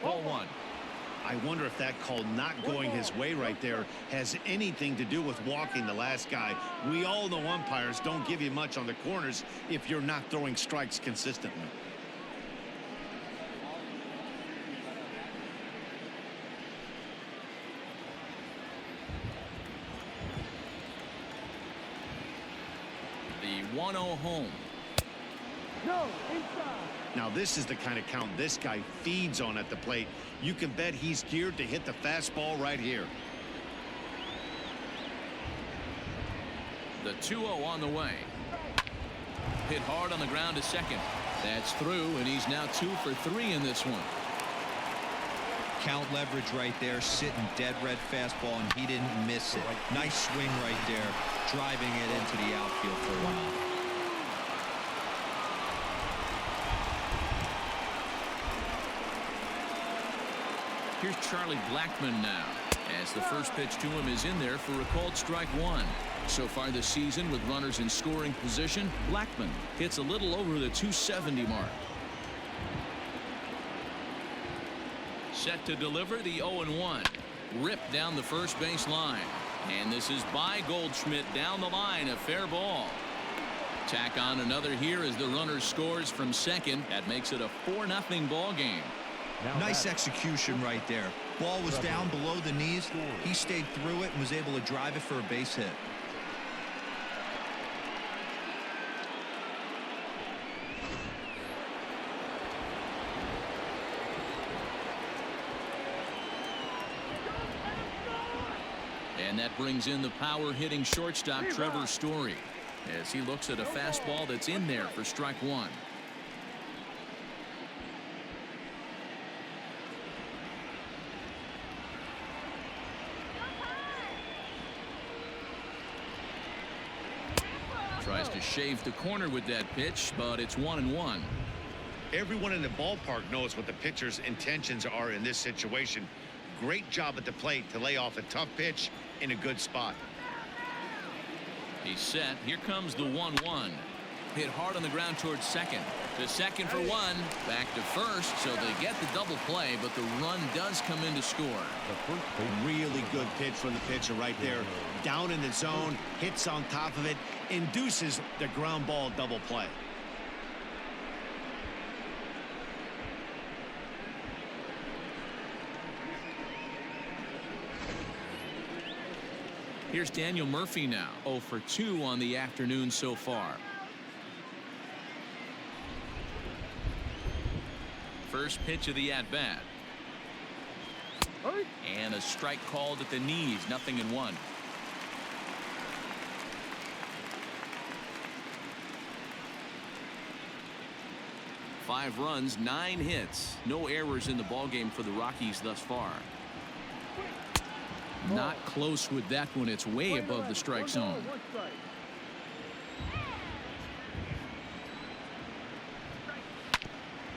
Ball 1. I wonder if that call not going his way right there has anything to do with walking the last guy. We all know umpires don't give you much on the corners if you're not throwing strikes consistently. The 1-0 home. No, inside. Now this is the kind of count this guy feeds on at the plate. You can bet he's geared to hit the fastball right here. The 2-0 on the way. Hit hard on the ground to second. That's through, and he's now 2 for 3 in this one. Count leverage right there, sitting dead red fastball, and he didn't miss it. Nice swing right there, driving it into the outfield for a while. Here's Charlie Blackmon now, as the first pitch to him is in there for a called strike one. So far this season, with runners in scoring position, Blackmon hits a little over the 270 mark. Set to deliver the 0-1. Ripped down the first base line. And this is by Goldschmidt down the line, a fair ball. Tack on another here as the runner scores from second. That makes it a 4-0 ball game. Nice execution right there. Ball was down below the knees. He stayed through it and was able to drive it for a base hit. And that brings in the power-hitting shortstop Trevor Story as he looks at a fastball that's in there for strike one. Tries to shave the corner with that pitch, but it's 1-1. Everyone in the ballpark knows what the pitcher's intentions are in this situation. Great job at the plate to lay off a tough pitch in a good spot. He's set. Here comes the 1-1. Hit hard on the ground towards second. To second for one. Back to first, so they get the double play, but the run does come in to score. Really good pitch from the pitcher right there. Down in the zone, hits on top of it, induces the ground ball double play. Here's Daniel Murphy now, 0 for 2 on the afternoon so far. First pitch of the at-bat. And a strike called at the knees, 0-1. Five runs, 9 hits. No errors in the ballgame for the Rockies thus far. Not close with that one. It's way above the strike zone.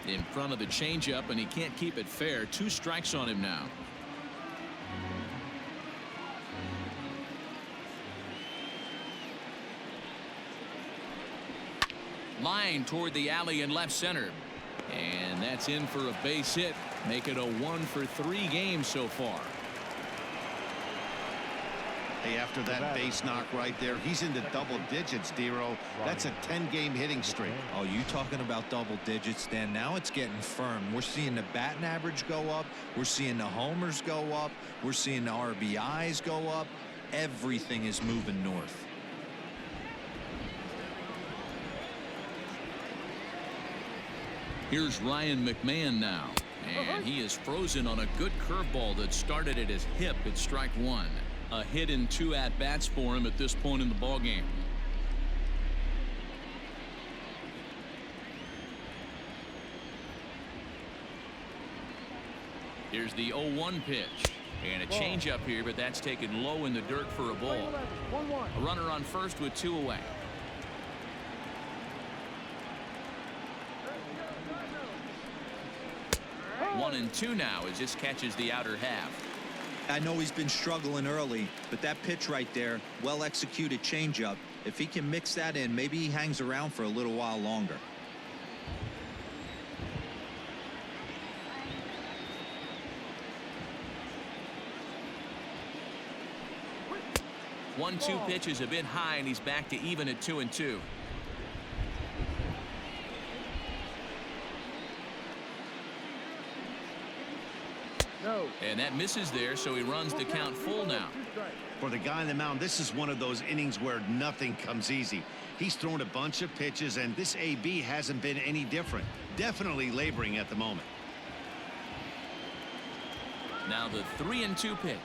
In front of the changeup, and he can't keep it fair. 2 strikes on him now. Line toward the alley in left center. And that's in for a base hit. Make it a 1 for 3 game so far. Hey, after that base knock right there, he's into double digits, Dero. That's a 10-game hitting streak. Oh, you talking about double digits, Dan? Now it's getting firm. We're seeing the batting average go up. We're seeing the homers go up. We're seeing the RBIs go up. Everything is moving north. Here's Ryan McMahon now. And he is frozen on a good curveball that started at his hip at strike one. A hit in 2 at-bats for him at this point in the ballgame. Here's the 0-1 pitch. And a changeup here, but that's taken low in the dirt for a ball. A runner on first with 2 away. One and 2 now as this catches the outer half. I know he's been struggling early, but that pitch right there, well executed changeup. If he can mix that in, maybe he hangs around for a little while longer. One-two pitch is a bit high, and he's back to even at 2-2. No. And that misses there, so he runs the count full now. For the guy on the mound, this is one of those innings where nothing comes easy. He's thrown a bunch of pitches, and this AB hasn't been any different. Definitely laboring at the moment. Now the 3-2 pitch.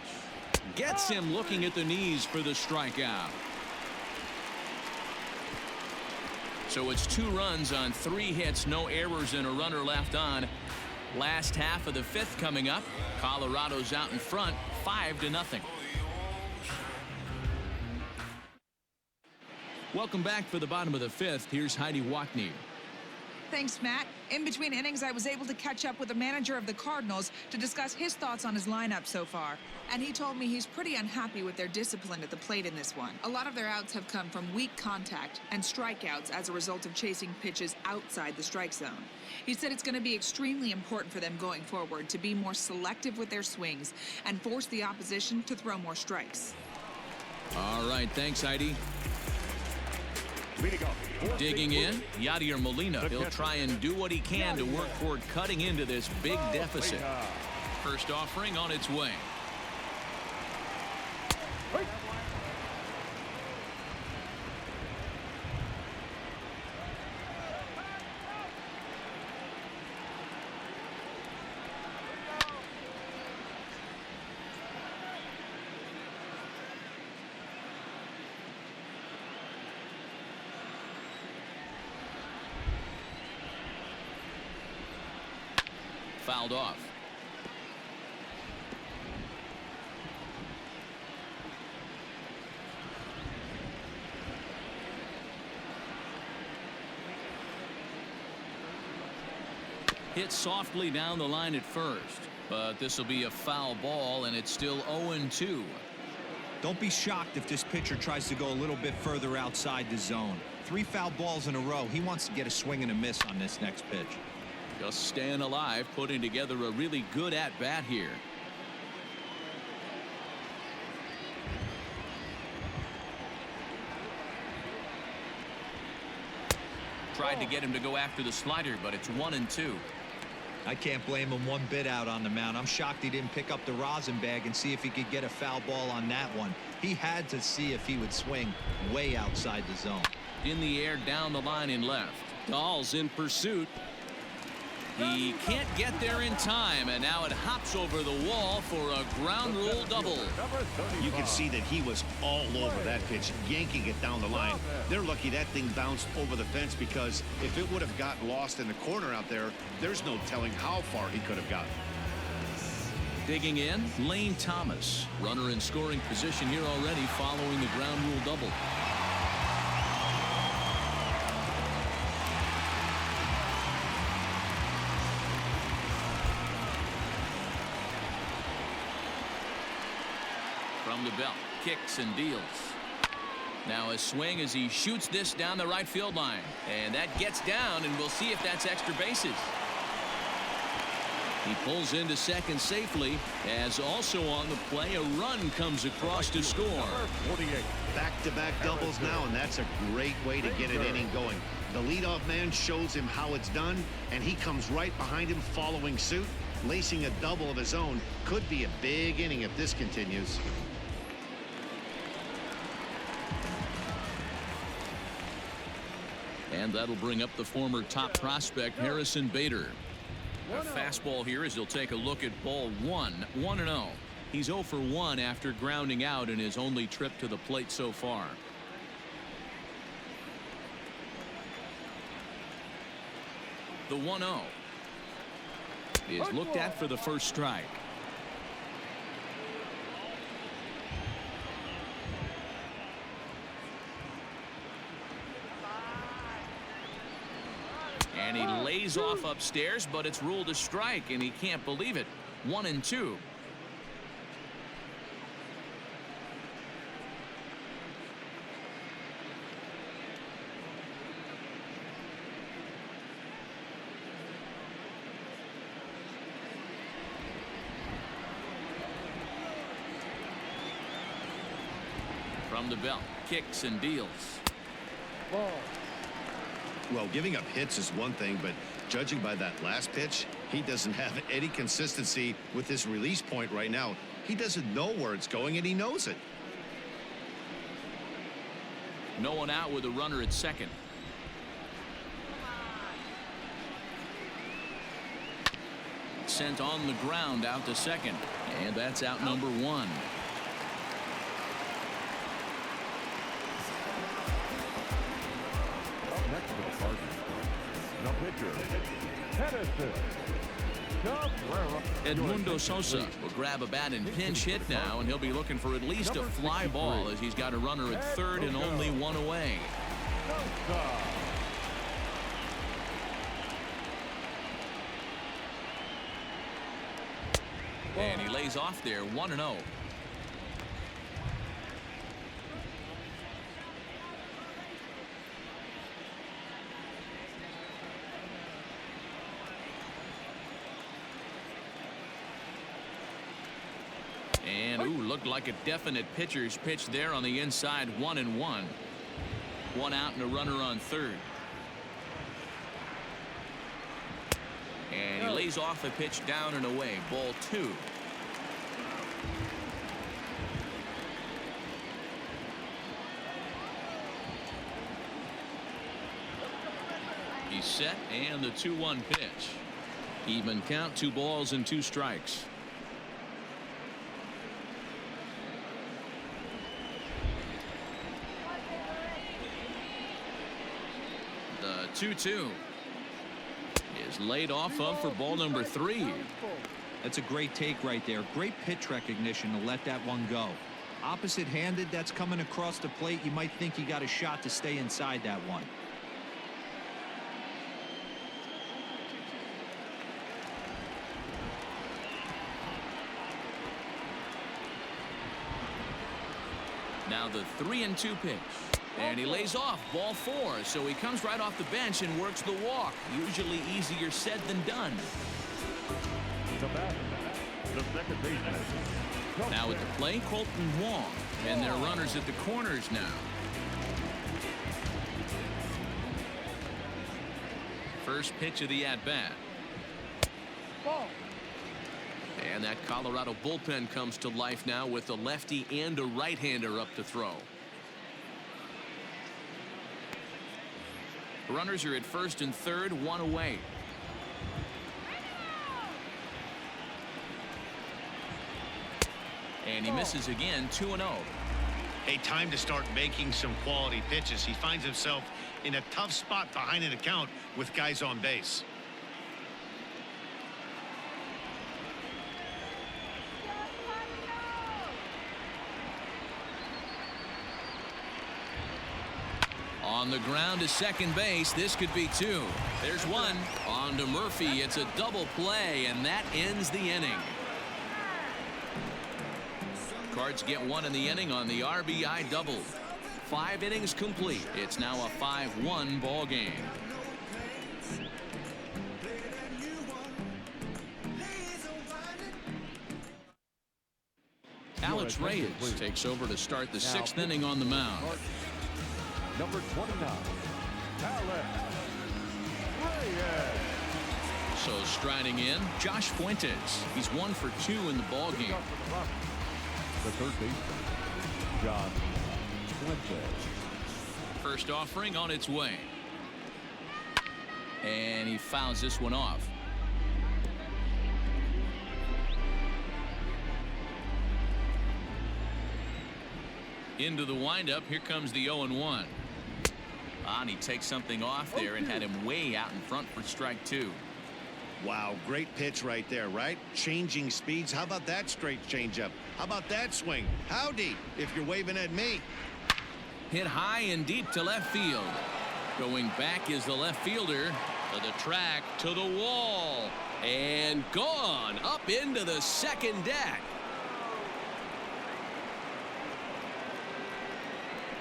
Gets him looking at the knees for the strikeout. So it's 2 runs on 3 hits, no errors, and a runner left on. Last half of the 5th coming up. Colorado's out in front, 5-0. Welcome back for the bottom of the 5th. Here's Heidi Watney. Thanks, Matt. In between innings, I was able to catch up with the manager of the Cardinals to discuss his thoughts on his lineup so far. And he told me he's pretty unhappy with their discipline at the plate in this one. A lot of their outs have come from weak contact and strikeouts as a result of chasing pitches outside the strike zone. He said it's going to be extremely important for them going forward to be more selective with their swings and force the opposition to throw more strikes. All right, thanks, Heidi. Digging in, Yadier Molina. He'll try and do what he can to work toward cutting into this big deficit. First offering on its way. Fouled off. Hit softly down the line at first, but this will be a foul ball, and it's still 0-2. Don't be shocked if this pitcher tries to go a little bit further outside the zone. 3 foul balls in a row. He wants to get a swing and a miss on this next pitch. Just staying alive, putting together a really good at-bat here. Tried to get him to go after the slider, but it's 1-2. I can't blame him one bit out on the mound. I'm shocked he didn't pick up the rosin bag and see if he could get a foul ball on that one. He had to see if he would swing way outside the zone. In the air, down the line and left. Dahl's in pursuit. He can't get there in time, and now it hops over the wall for a ground rule double. You can see that he was all over that pitch, yanking it down the line. They're lucky that thing bounced over the fence, because if it would have gotten lost in the corner out there, there's no telling how far he could have gotten. Digging in, Lane Thomas. Runner in scoring position here already following the ground rule double. From the belt, kicks and deals. Now a swing as he shoots this down the right field line, and that gets down, and we'll see if that's extra bases. He pulls into second safely, as also on the play a run comes across to score. Back-to-back doubles now, and that's a great way to get an inning going. The leadoff man shows him how it's done, and he comes right behind him following suit, lacing a double of his own. Could be a big inning if this continues. And that'll bring up the former top prospect, Harrison Bader. A fastball here as he'll take a look at ball 1, 1-0. He's 0 for 1 after grounding out in his only trip to the plate so far. The 1-0 is looked at for the first strike. And he lays off upstairs, but it's ruled a strike, and he can't believe it. 1-2. From the belt, kicks and deals. Well, giving up hits is one thing, but judging by that last pitch, He doesn't have any consistency with his release point right now. He doesn't know where it's going, and he knows it. No one out with a runner at second. Sent on the ground out to second, and that's out number one. Up next for the Cardinals, the pitcher, Edison. Edmundo Sosa will grab a bat and pinch hit now, and he'll be looking for at least a fly ball as he's got a runner at third and only one away. And he lays off there, 1-0. And, looked like a definite pitcher's pitch there on the inside, 1-1. One out and a runner on third. And he lays off a pitch down and away, ball 2. He's set, and the 2-1 pitch. Even count, 2 balls and 2 strikes. The 2-2 is laid off of for ball number 3. That's a great take right there. Great pitch recognition to let that one go. Opposite handed, that's coming across the plate. You might think you got a shot to stay inside that one. Now the 3-2 pitch. And he lays off, ball 4, so he comes right off the bench and works the walk. Usually easier said than done. The batter, the second baseman. Now at the plate, Colton Wong, and their runners at the corners now. First pitch of the at-bat. And that Colorado bullpen comes to life now with a lefty and a right-hander up to throw. Runners are at first and third, 1 away. And he misses again, 2-0. Hey, time to start making some quality pitches. He finds himself in a tough spot behind an account with guys on base. On the ground to second base. This could be 2. There's 1. On to Murphy. It's a double play, and that ends the inning. Cards get 1 in the inning on the RBI double. 5 innings complete. It's now a 5-1 ball game. Alex Reyes takes over to start the 6th inning on the mound. Number 29, Alex Reyes. So striding in, Josh Fuentes. He's 1 for 2 in the ball game. The third baseman, John Fuentes. First offering on its way. And he fouls this one off. Into the windup. Here comes the 0-1. And he takes something off there and had him way out in front for strike 2. Wow, great pitch right there, right? Changing speeds. How about that straight changeup? How about that swing? Howdy, if you're waving at me. Hit high and deep to left field. Going back is the left fielder to the track, to the wall, and gone up into the second deck.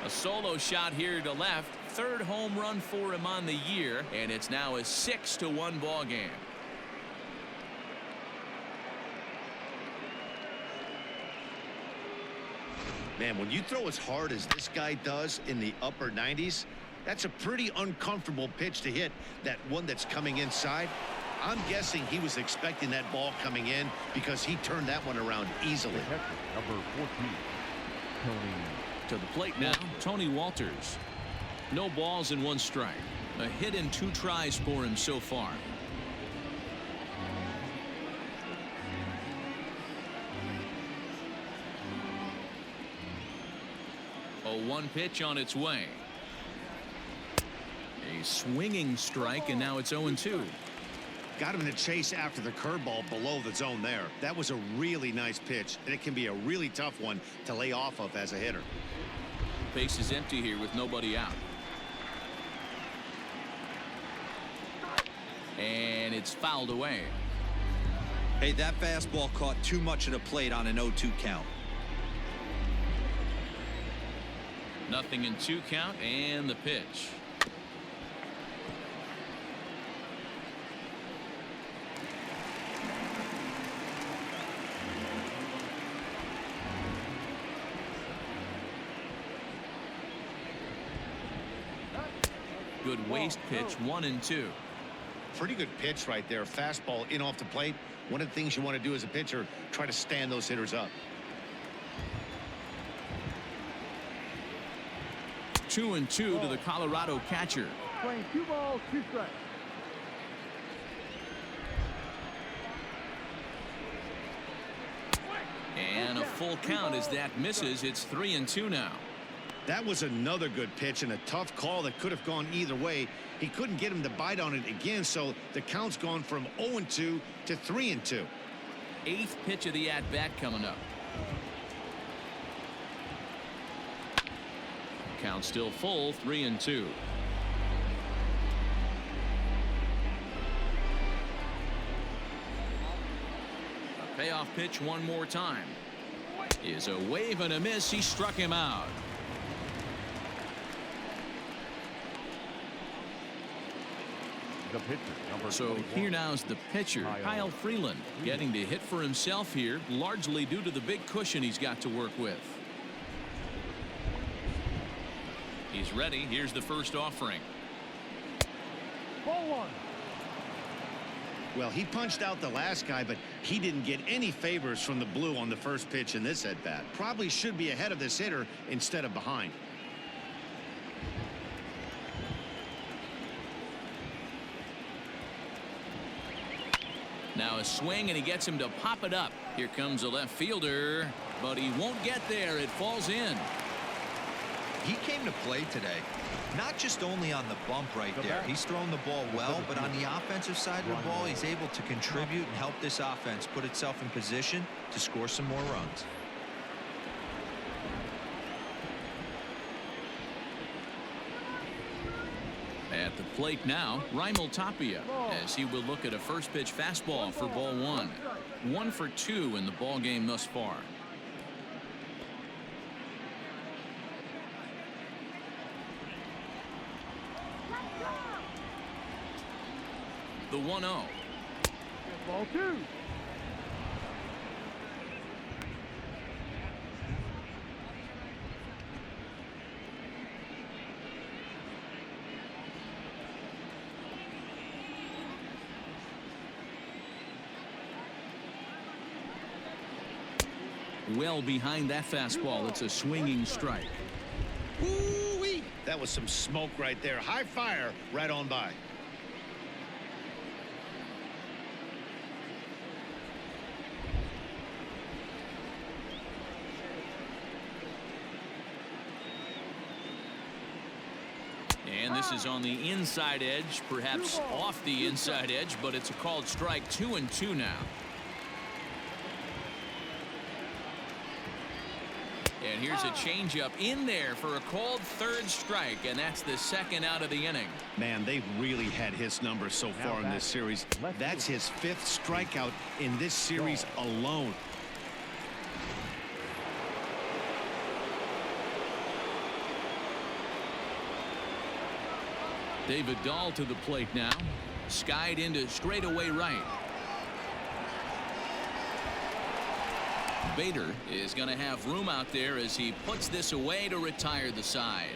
A solo shot here to left. 3rd home run for him on the year, and it's now a 6-1 ball game. Man, when you throw as hard as this guy does in the upper 90s, that's a pretty uncomfortable pitch to hit. That one that's coming inside. I'm guessing he was expecting that ball coming in because he turned that one around easily. The catcher, number 14, Tony. To the plate now, Tony Walters. No balls and 1 strike. A hit in 2 tries for him so far. A 1 pitch on its way. A swinging strike, and now it's 0-2. Got him to chase after the curveball below the zone there. That was a really nice pitch, and it can be a really tough one to lay off of as a hitter. Base is empty here with nobody out. And it's fouled away. Hey, that fastball caught too much of the plate on an 0-2 count. Nothing in 2 count, and the pitch. Good waist pitch, 1-2. Pretty good pitch right there. Fastball in off the plate. One of the things you want to do as a pitcher, try to stand those hitters up. 2-2 to the Colorado catcher. Playing 2 balls, 2 strikes. And a full count as that misses. It's 3-2 now. That was another good pitch and a tough call that could have gone either way. He couldn't get him to bite on it again, so the count's gone from 0-2 to 3-2. 8th pitch of the at-bat coming up. Count still full, 3-2. A payoff pitch one more time. Is a wave and a miss. He struck him out. The pitcher, number So 21. here now's the pitcher, Kyle Freeland, getting to hit for himself here, largely due to the big cushion he's got to work with. He's ready. Here's the first offering. Ball 1. Well, he punched out the last guy, but he didn't get any favors from the blue on the first pitch in this at-bat. Probably should be ahead of this hitter instead of behind. Now a swing, and he gets him to pop it up. Here comes a left fielder, but he won't get there. It falls in. He came to play today, not just only on the bump right there. He's thrown the ball well, but on the offensive side of the ball, he's able to contribute and help this offense put itself in position to score some more runs. At the plate now, Raimel Tapia, as he will look at a first pitch fastball for ball 1. 1 for 2 in the ball game thus far. The 1-0. Ball 2. Well behind that fastball. It's a swinging strike. Woo-wee! That was some smoke right there. High fire right on by. And this is on the inside edge, perhaps off the inside edge, but it's a called strike. 2-2 now. And here's a changeup in there for a called third strike, and that's the second out of the inning. Man, they've really had his number so far in this series. That's his 5th strikeout in this series alone. David Dahl to the plate now. Skied into straightaway right. Bader is going to have room out there as he puts this away to retire the side.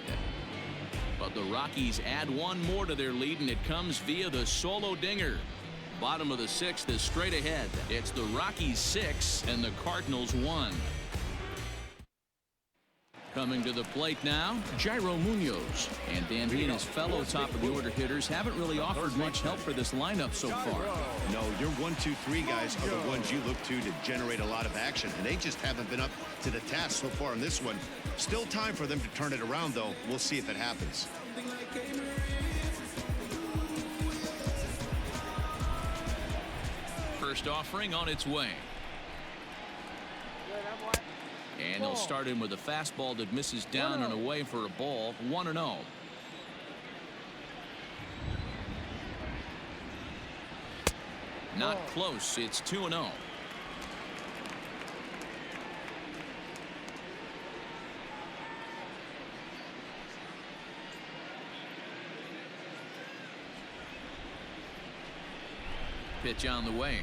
But the Rockies add one more to their lead, and it comes via the solo dinger. Bottom of the 6th is straight ahead. It's the Rockies 6 and the Cardinals 1. Coming to the plate now, Jairo Munoz. And Dan, he and his fellow top-of-the-order hitters haven't really offered much help for this lineup so far. No, your 1, 2, 3 guys are the ones you look to generate a lot of action, and they just haven't been up to the task so far in this one. Still time for them to turn it around, though. We'll see if it happens. First offering on its way. And he'll start in with a fastball that misses down and away for a ball. 1-0. Not close. It's 2-0. Pitch on the way.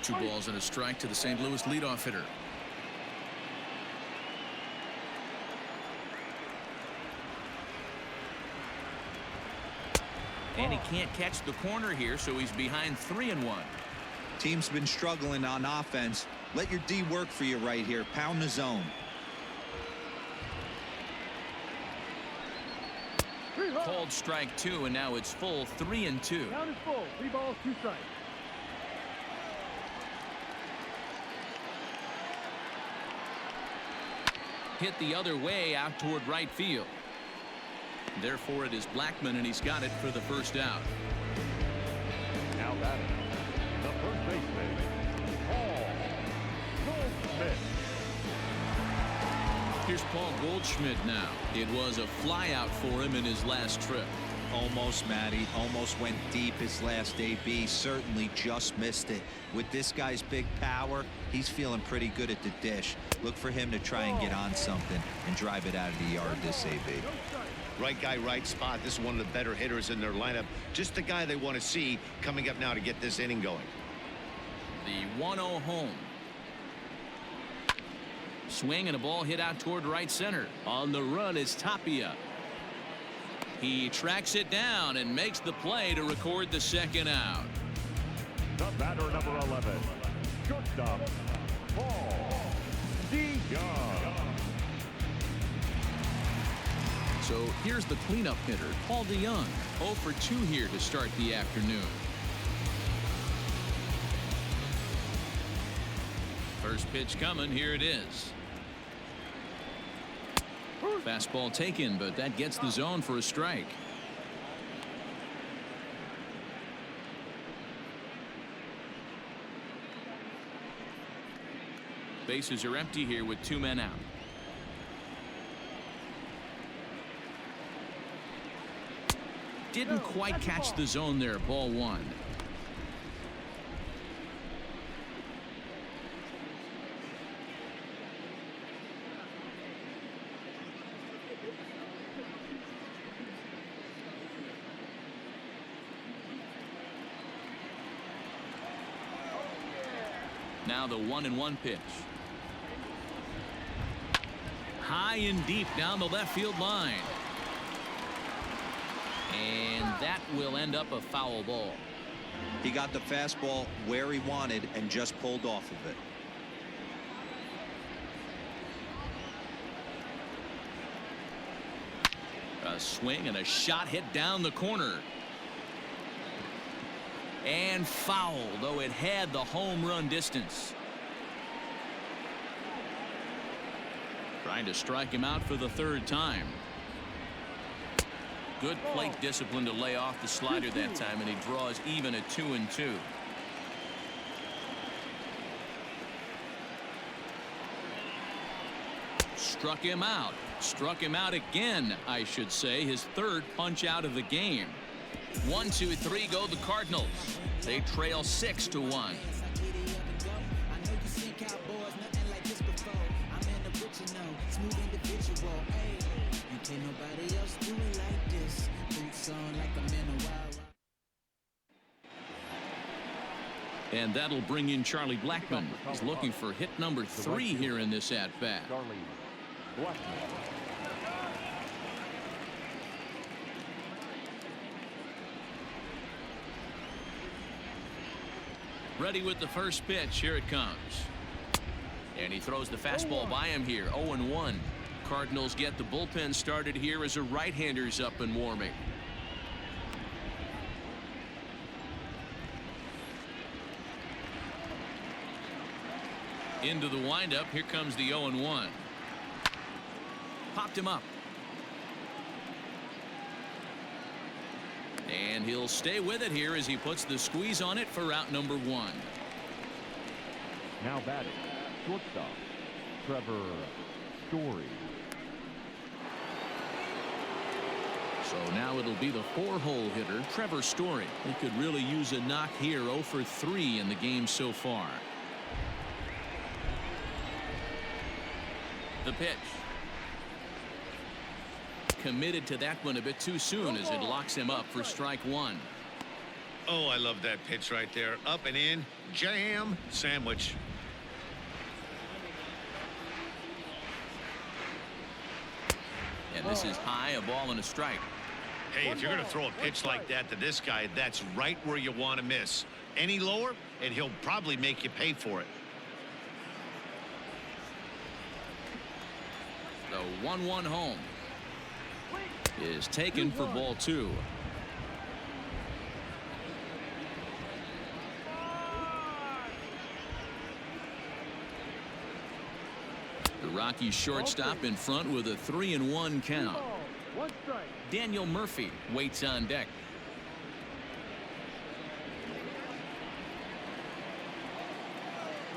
2 balls and a strike to the St. Louis leadoff hitter. And he can't catch the corner here, so he's behind 3-1. Team's been struggling on offense. Let your D work for you right here. Pound the zone. Called strike 2, and now it's full 3-2. Count is full. 3 balls, 2 strikes. Hit the other way out toward right field. Therefore, it is Blackmon, and he's got it for the first out. Now batting, the first baseman, Paul Goldschmidt. Here's Paul Goldschmidt now. It was a flyout for him in his last trip. Almost, Matty. Almost went deep his last AB. Certainly just missed it. With this guy's big power, he's feeling pretty good at the dish. Look for him to try and get on something and drive it out of the yard this AB. Right guy, right spot. This is one of the better hitters in their lineup. Just the guy they want to see coming up now to get this inning going. The 1-0 home. Swing and a ball hit out toward right center. On the run is Tapia. He tracks it down and makes the play to record the second out. The batter, number 11, shortstop, Paul DeYoung. So here's the cleanup hitter, Paul DeYoung. 0 for 2 here to start the afternoon. First pitch coming. Here it is. Fastball taken, but that gets the zone for a strike. Bases are empty here with 2 men out. Didn't quite catch the zone there. Ball 1. Now the 1-1 pitch. High and deep down the left field line. And that will end up a foul ball. He got the fastball where he wanted and just pulled off of it. A swing and a shot hit down the corner. And foul, though it had the home run distance. Trying to strike him out for the 3rd time. Good plate discipline to lay off the slider that time, and he draws even at 2-2. Struck him out. Struck him out again, I should say. His 3rd punch out of the game. 1, 2, 3 go the Cardinals. They trail 6-1. And that'll bring in Charlie Blackmon. He's looking for hit number 3 here in this at-bat. Charlie Blackmon. Ready with the first pitch. Here it comes. And he throws the fastball by him here. 0-1. Cardinals get the bullpen started here as a right-hander's up and warming. Into the windup. Here comes the 0-1. Popped him up. And he'll stay with it here as he puts the squeeze on it for out number 1. Now batting, shortstop, Trevor Story. So now it'll be the 4-hole hitter, Trevor Story. He could really use a knock here. 0 for 3 in the game so far. The pitch. Committed to that one a bit too soon as it locks him up for strike 1. Oh, I love that pitch right there. Up and in. Jam. Sandwich. And this is high, a ball and a strike. Hey, if you're going to throw a pitch like that to this guy, that's right where you want to miss. Any lower, and he'll probably make you pay for it. The 1-1 home is taken for ball 2. The Rockies shortstop in front with a 3-1 count. One strike. Daniel Murphy waits on deck.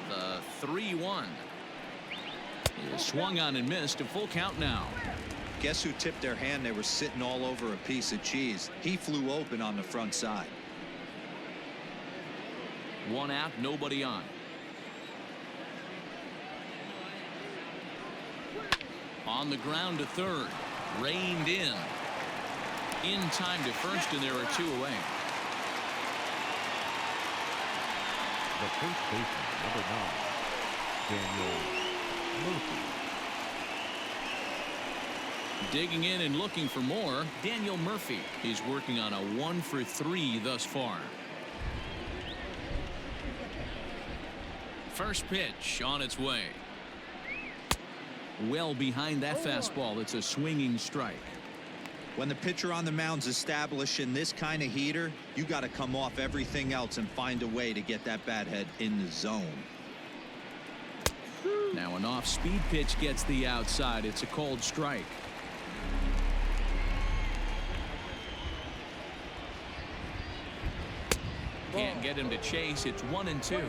The 3-1 is swung on and missed. A full count now. Guess who tipped their hand? They were sitting all over a piece of cheese. He flew open on the front side. 1 out, nobody on. On the ground to third. Reined in. In time to first, and there are 2 away. The first baseman, number 9, Daniel Murphy. Digging in and looking for more, Daniel Murphy. He's working on a 1 for 3 thus far. First pitch on its way. Well behind that fastball. It's a swinging strike. When the pitcher on the mound's establishing this kind of heater, you got to come off everything else and find a way to get that bat head in the zone. Now an off-speed pitch gets the outside. It's a cold strike. Can't get him to chase. It's 1-2.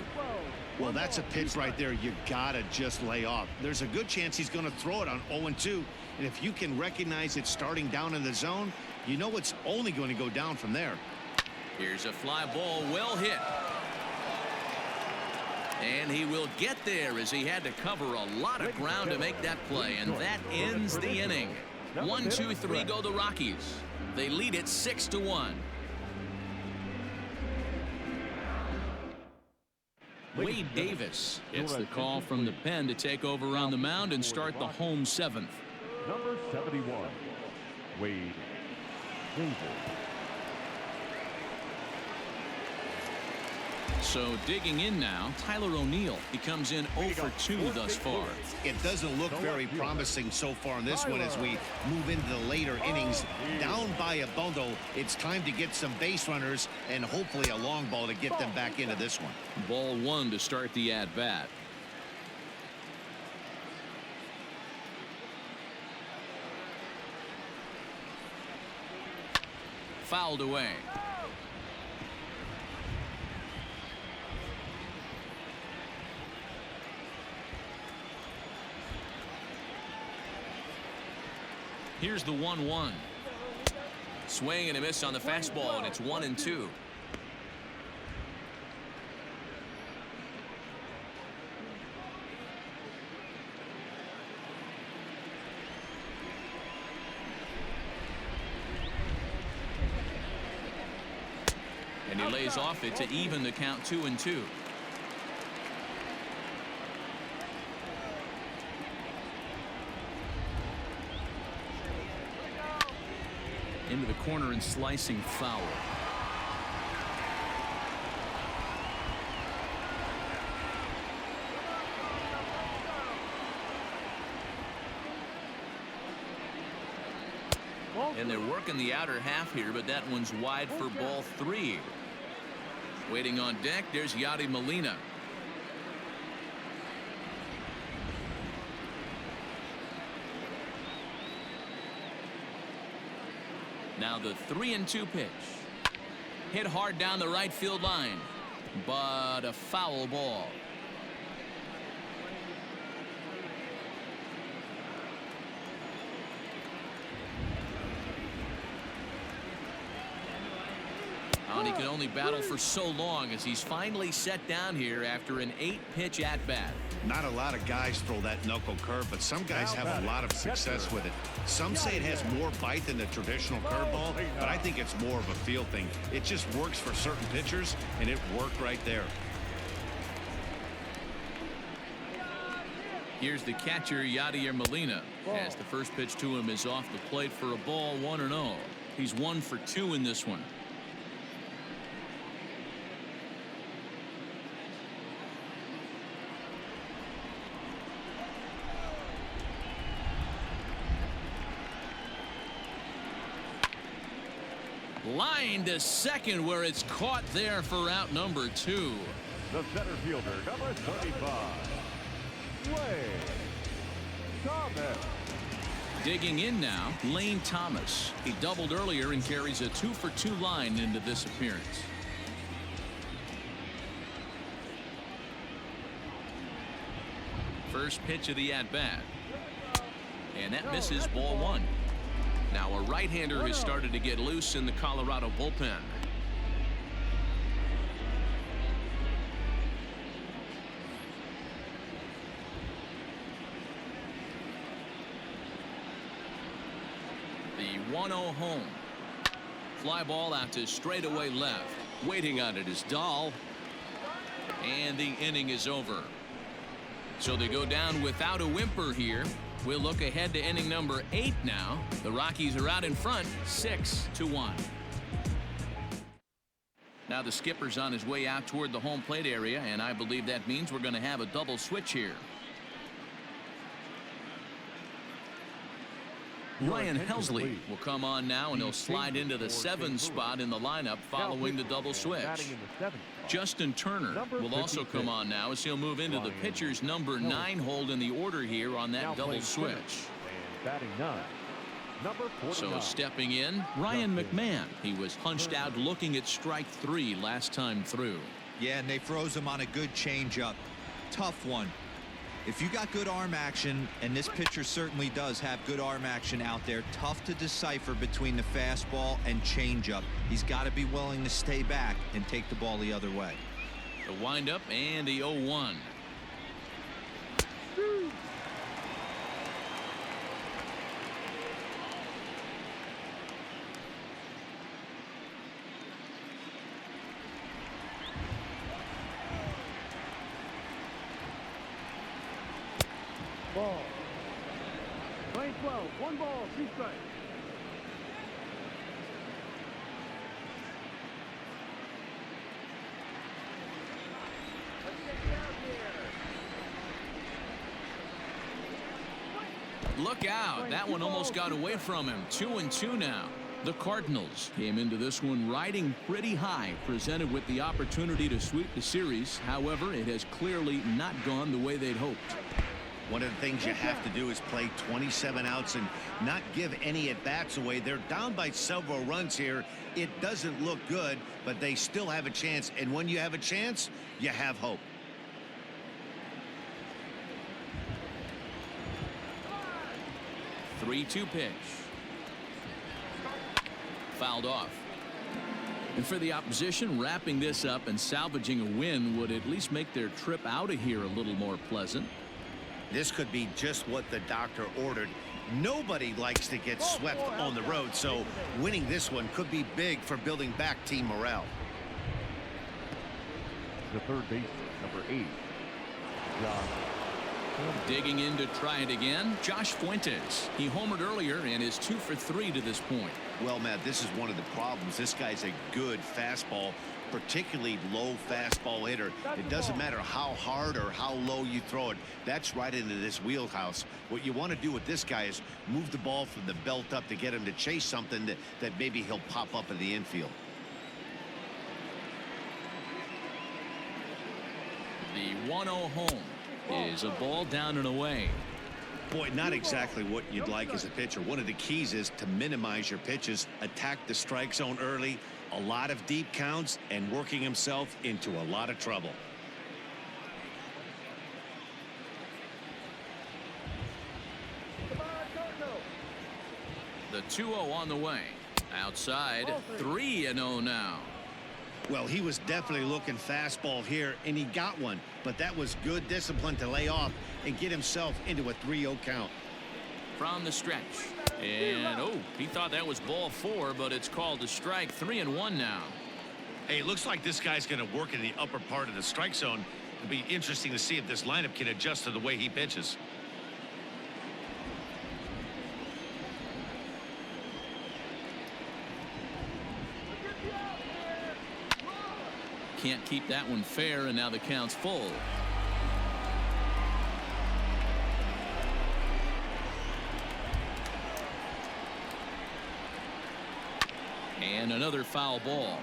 Well, that's a pitch right there you gotta just lay off. There's a good chance he's going to throw it on 0-2, and if you can recognize it starting down in the zone, you know it's only going to go down from there. Here's a fly ball, well hit, and he will get there as he had to cover a lot of ground to make that play, and that ends the inning. 1-2-3 go the Rockies. They lead it 6-1. Wade Davis gets the call from the pen to take over on the mound and start the home 7th. Number 71, Wade Davis. So digging in now, Tyler O'Neill. He comes in 0 for 2 thus far. It doesn't look very promising so far in this one as we move into the later innings. Down by a bundle, it's time to get some base runners and hopefully a long ball to get them back into this one. Ball 1 to start the at-bat. Fouled away. Here's the 1-1. Swing and a miss on the fastball, and it's 1-2. And he lays off it to even the count 2-2. Into the corner and slicing foul. And they're working the outer half here, but that one's wide for ball 3. Waiting on deck, there's Yadi Molina. Now the 3-2 pitch. Hit hard down the right field line, but a foul ball. And he can only battle for so long as he's finally set down here after an 8-pitch at-bat. Not a lot of guys throw that knuckle curve, but some guys have a lot of success with it. Some say it has more bite than the traditional curveball, but I think it's more of a feel thing. It just works for certain pitchers, and it worked right there. Here's the catcher, Yadier Molina, as the first pitch to him is off the plate for a ball, 1-0. He's 1 for 2 in this one. Line to second, where it's caught there for out number 2. The center fielder, number 35. Wade Thomas. Digging in now, Lane Thomas. He doubled earlier and carries a 2 for 2 line into this appearance. First pitch of the at-bat. And that misses, ball 1. Now a right-hander has started to get loose in the Colorado bullpen. The 1-0 home. Fly ball out to straightaway left. Waiting on it is Dahl. And the inning is over. So they go down without a whimper here. We'll look ahead to inning number 8 now. The Rockies are out in front, 6-1. Now the skipper's on his way out toward the home plate area, and I believe that means we're going to have a double switch here. Ryan Helsley will come on now, and he'll slide into the 7 spot in the lineup following the double switch. Justin Turner will also come on now as he'll move into the pitcher's number 9 hold in the order here on that double switch. So stepping in, Ryan McMahon. He was hunched out looking at strike 3 last time through. Yeah, and they froze him on a good changeup. Tough one. If you got good arm action, and this pitcher certainly does have good arm action out there, tough to decipher between the fastball and changeup. He's got to be willing to stay back and take the ball the other way. The windup and the 0-1. Ball. Line 12, 1 ball, 2 strikes. Look out. That one almost got away from him. 2-2 now. The Cardinals came into this one riding pretty high, presented with the opportunity to sweep the series. However, it has clearly not gone the way they'd hoped. One of the things you have to do is play 27 outs and not give any at-bats away. They're down by several runs here. It doesn't look good, but they still have a chance. And when you have a chance, you have hope. The 3-2 pitch. Fouled off. And for the opposition, wrapping this up and salvaging a win would at least make their trip out of here a little more pleasant. This could be just what the doctor ordered. Nobody likes to get swept on the road, so winning this one could be big for building back team morale. The third baseman, number 8, John. Digging in to try it again, Josh Fuentes. He homered earlier and is 2 for 3 to this point. Well, Matt, this is one of the problems. This guy's a good fastball, particularly low fastball hitter. It doesn't matter how hard or how low you throw it. That's right into this wheelhouse. What you want to do with this guy is move the ball from the belt up to get him to chase something that maybe he'll pop up in the infield. The 1-0 home is a ball down and away. Boy, not exactly what you'd like as a pitcher. One of the keys is to minimize your pitches, attack the strike zone early, a lot of deep counts, and working himself into a lot of trouble. The 2-0 on the way. Outside, 3-0 now. Well, he was definitely looking fastball here, and he got one. But that was good discipline to lay off and get himself into a 3-0 count. From the stretch. And, oh, he thought that was ball 4, but it's called a strike. 3-1 now. Hey, it looks like this guy's going to work in the upper part of the strike zone. It'll be interesting to see if this lineup can adjust to the way he pitches. Can't keep that one fair, and now the count's full. And another foul ball.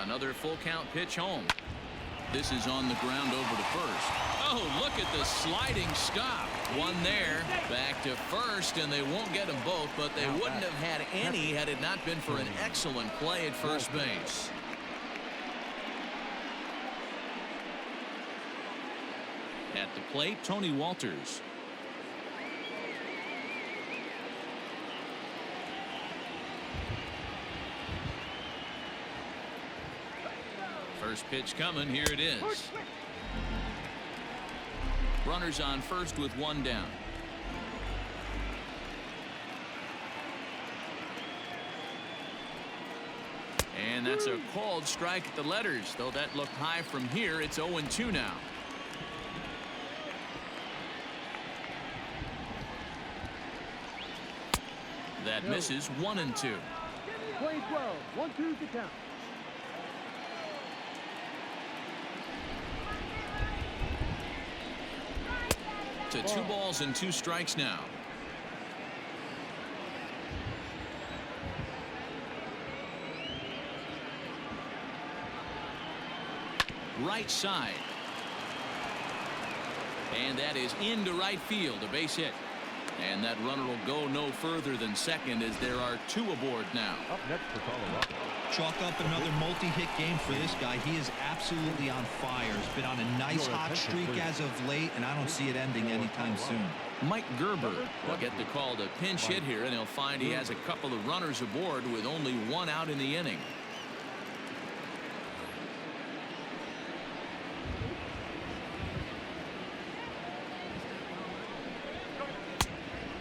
Another full count pitch home. This is on the ground over to first. Oh, look at the sliding stop. One there, back to first, and they won't get them both, but they wouldn't have had any had it not been for an excellent play at first base. At the plate, Tony Walters. First pitch coming. Here it is. Runners on first with one down. And that's a called strike at the letters, though that looked high from here. It's 0-2 now. That misses. 1-2. Play 12. 1-2 to count. To 2 balls and 2 strikes now. Right side. And that is into right field, a base hit. And that runner will go no further than second as there are 2 aboard now. Up next for Colorado. Chalk up another multi-hit game for this guy. He is absolutely on fire. He's been on a nice hot streak as of late, and I don't see it ending anytime soon. Mike Gerber will get the call to pinch hit here, and he'll find he has a couple of runners aboard with only 1 out in the inning.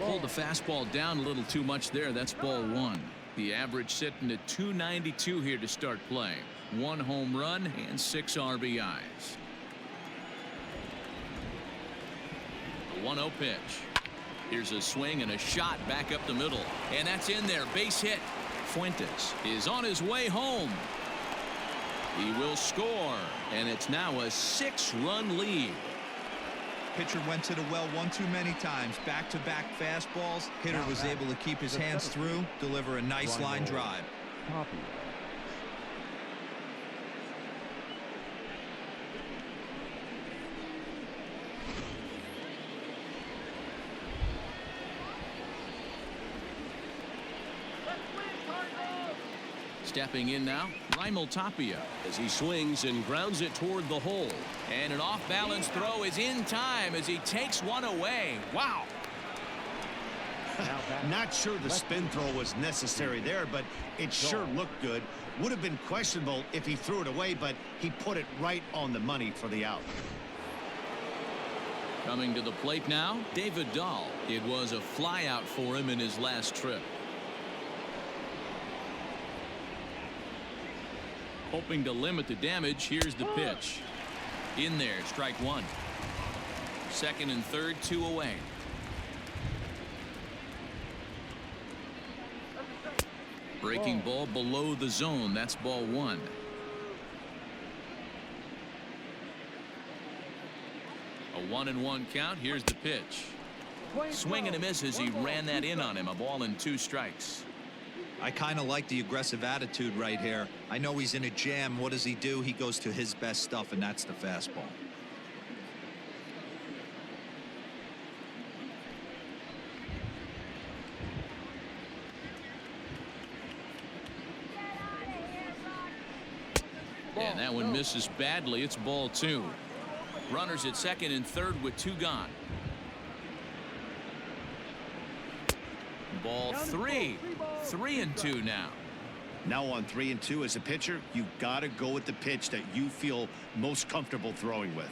Pulled the fastball down a little too much there. That's ball 1. The average sitting at 292 here to start play. 1 home run and 6 RBIs. The 1-0 pitch. Here's a swing and a shot back up the middle. And that's in there. Base hit. Fuentes is on his way home. He will score. And it's now a 6-run lead. Pitcher went to the well one too many times. Back-to-back fastballs. Hitter was able to keep his hands through, deliver a nice line drive. Copy. Stepping in now, Raimel Tapia as he swings and grounds it toward the hole. And an off-balance throw is in time as he takes one away. Wow. Not sure the spin throw was necessary there, but it sure looked good. Would have been questionable if he threw it away, but he put it right on the money for the out. Coming to the plate now, David Dahl. It was a flyout for him in his last trip. Hoping to limit the damage. Here's the pitch. In there, strike one. Second and third, 2 away. Breaking ball below the zone. That's ball one. A 1-1 count. Here's the pitch. Swing and a miss as he ran that in on him. A ball and 2 strikes. I kind of like the aggressive attitude right here. I know he's in a jam. What does he do? He goes to his best stuff, and that's the fastball. And that one misses badly. It's ball 2. Runners at second and third with 2 gone. Ball 3. 3-2 now. Now on 3-2 as a pitcher, you've got to go with the pitch that you feel most comfortable throwing with.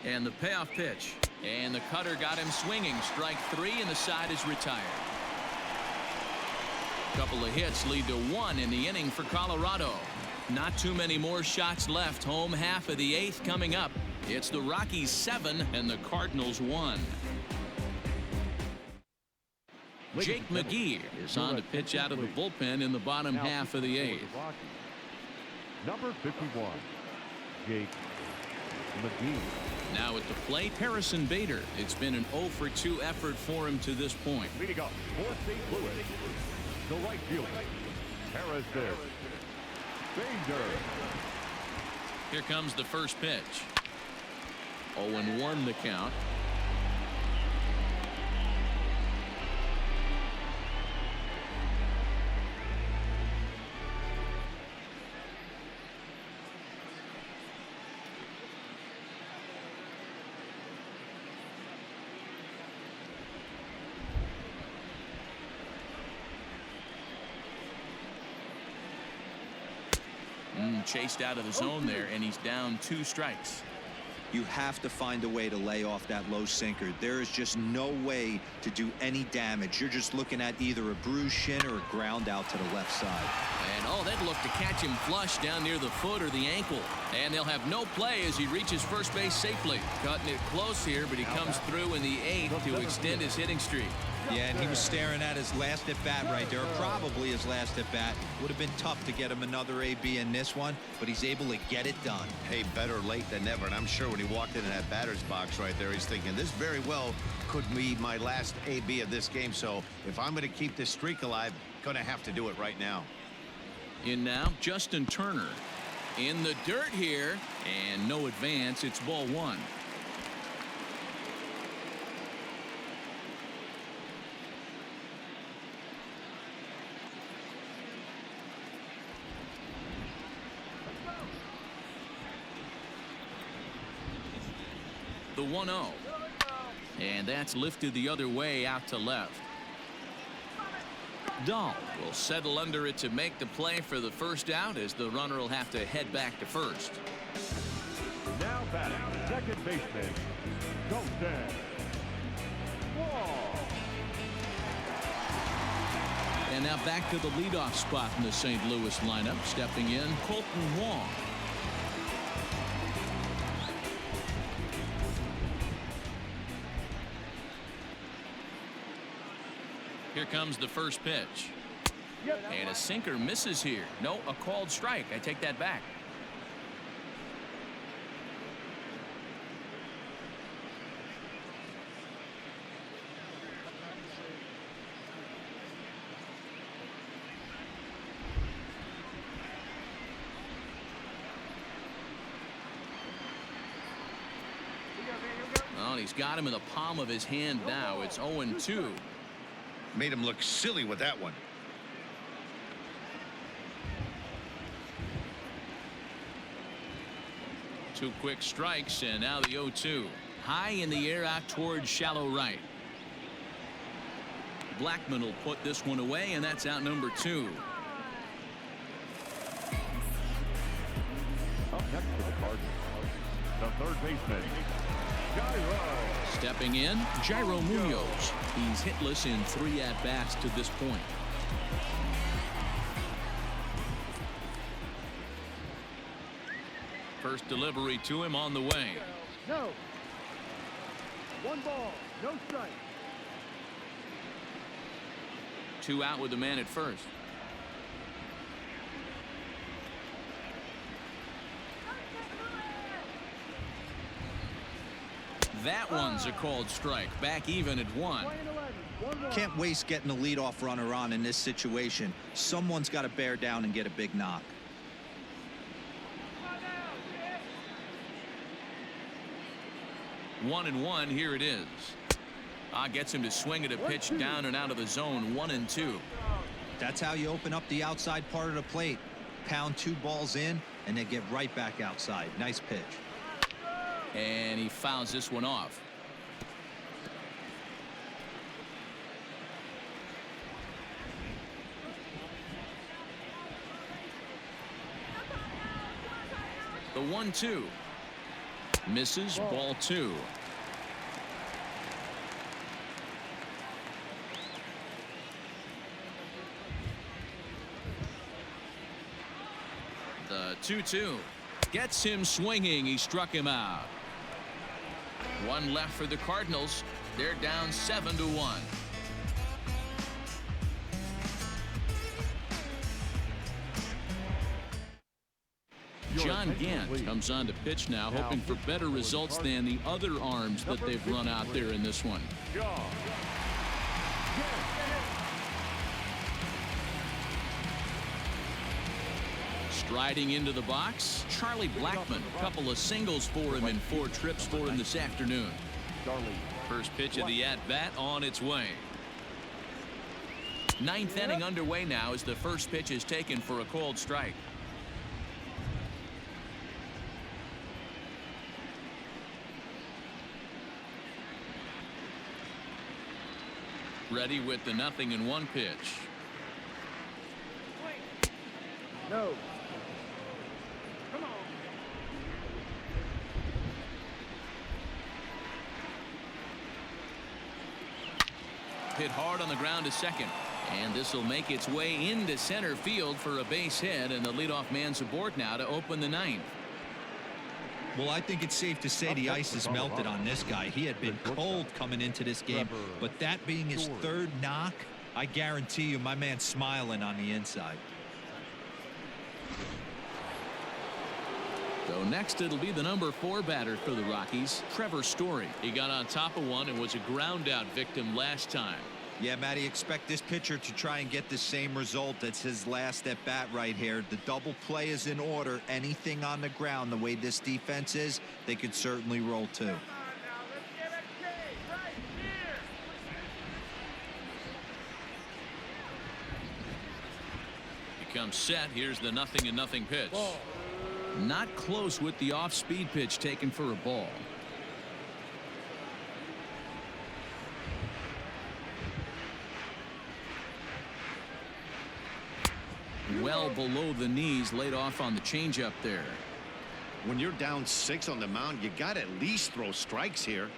And the payoff pitch. And the cutter got him swinging. Strike 3, and the side is retired. Couple of hits lead to 1 in the inning for Colorado. Not too many more shots left. Home half of the 8th coming up. It's the Rockies 7 and the Cardinals 1. Jake McGee is on to pitch out of the bullpen in the bottom half of the 8th. Number 51, Jake McGee. Now at the plate, Harrison Bader. It's been an 0 for 2 effort for him to this point. Leading up for St. Louis, the right fielder, Harrison Bader. Here comes the first pitch. 0-1 the count. Chased out of the zone there, and he's down 2 strikes. You have to find a way to lay off that low sinker. There is just no way to do any damage. You're just looking at either a bruised shin or a ground out to the left side. And they'd look to catch him flush down near the foot or the ankle. And they'll have no play as he reaches first base safely. Cutting it close here, but he comes through in the 8th to extend his hitting streak. Yeah, and he was staring at his last at bat right there, probably his last at bat. Would have been tough to get him another AB in this one, but he's able to get it done. Hey, better late than never. And I'm sure when he walked into that batter's box right there, he's thinking this very well could be my last AB of this game. So if I'm going to keep this streak alive, going to have to do it right now. In now, Justin Turner in the dirt here, and no advance. It's ball 1. The 1-0. And that's lifted the other way out to left. Dahl will settle under it to make the play for the first out as the runner will have to head back to first. Now batting, second baseman, Colton Wong. And now back to the leadoff spot in the St. Louis lineup. Stepping in, Colton Wong. Here comes the first pitch. And a sinker misses here. No, a called strike. I take that back. Well, he's got him in the palm of his hand now. It's 0-2. Made him look silly with that one. Two quick strikes, and now the 0-2. High in the air out towards shallow right. Blackman will put this one away, and that's out number 2. Up next for the Cardinals, the third baseman, Gyro. Stepping in, Gyro Munoz. He's hitless in 3 at-bats to this point. First delivery to him on the way. No. 1 ball, no strike. 2 out with the man at first. That one's a called strike. Back even at 1. Play in 11. 1 ball. Can't waste getting the leadoff runner on in this situation. Someone's got to bear down and get a big knock. One and 1. Here it is. Gets him to swing at a pitch down and out of the zone. 1 and 2. That's how you open up the outside part of the plate. Pound 2 balls in and then get right back outside. Nice pitch. And he fouls this one off. The 1-2. Misses. Ball 2. The 2-2. Gets him swinging. He struck him out. 1 left for the Cardinals. They're down 7-1. John Gant comes on to pitch now, hoping for better results than the other arms that they've run out there in this one. Striding into the box, Charlie Blackmon. A couple of singles for him and 4 trips for him this afternoon. First pitch of the at-bat on its way. 9th inning underway now as the first pitch is taken for a called strike. Ready with the 0-1 pitch. No. Hit hard on the ground to second. And this will make its way into center field for a base hit, and the leadoff man's aboard now to open the 9th. Well, I think it's safe to say the ice is melted on this guy. He had been cold coming into this game, but that being his 3rd knock, I guarantee you my man's smiling on the inside. So next it'll be the number 4 batter for the Rockies, Trevor Story. He got on top of one and was a ground out victim last time. Yeah, Matty, expect this pitcher to try and get the same result. That's his last at bat right here. The double play is in order. Anything on the ground, the way this defense is, they could certainly roll too. He comes set. Here's the 0-0 pitch. Not close with the off-speed pitch taken for a ball. Well below the knees, laid off on the changeup there. When you're down 6 on the mound, you got to at least throw strikes here.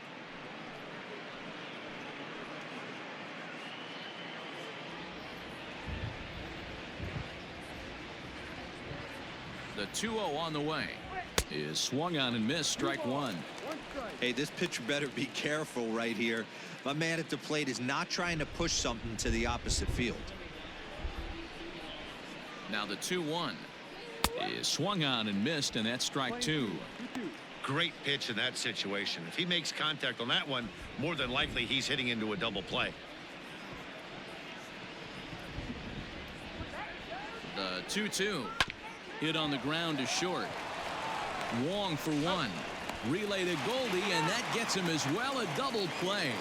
The 2-0 on the way is swung on and missed. Strike 1. Hey, this pitcher better be careful right here. My man at the plate is not trying to push something to the opposite field. Now the 2-1 is swung on and missed, and that's strike 2. Great pitch in that situation. If he makes contact on that one, more than likely he's hitting into a double play. The 2-2 hit on the ground to short. Wong for 1. Relay to Goldie, and that gets him as well. A double play.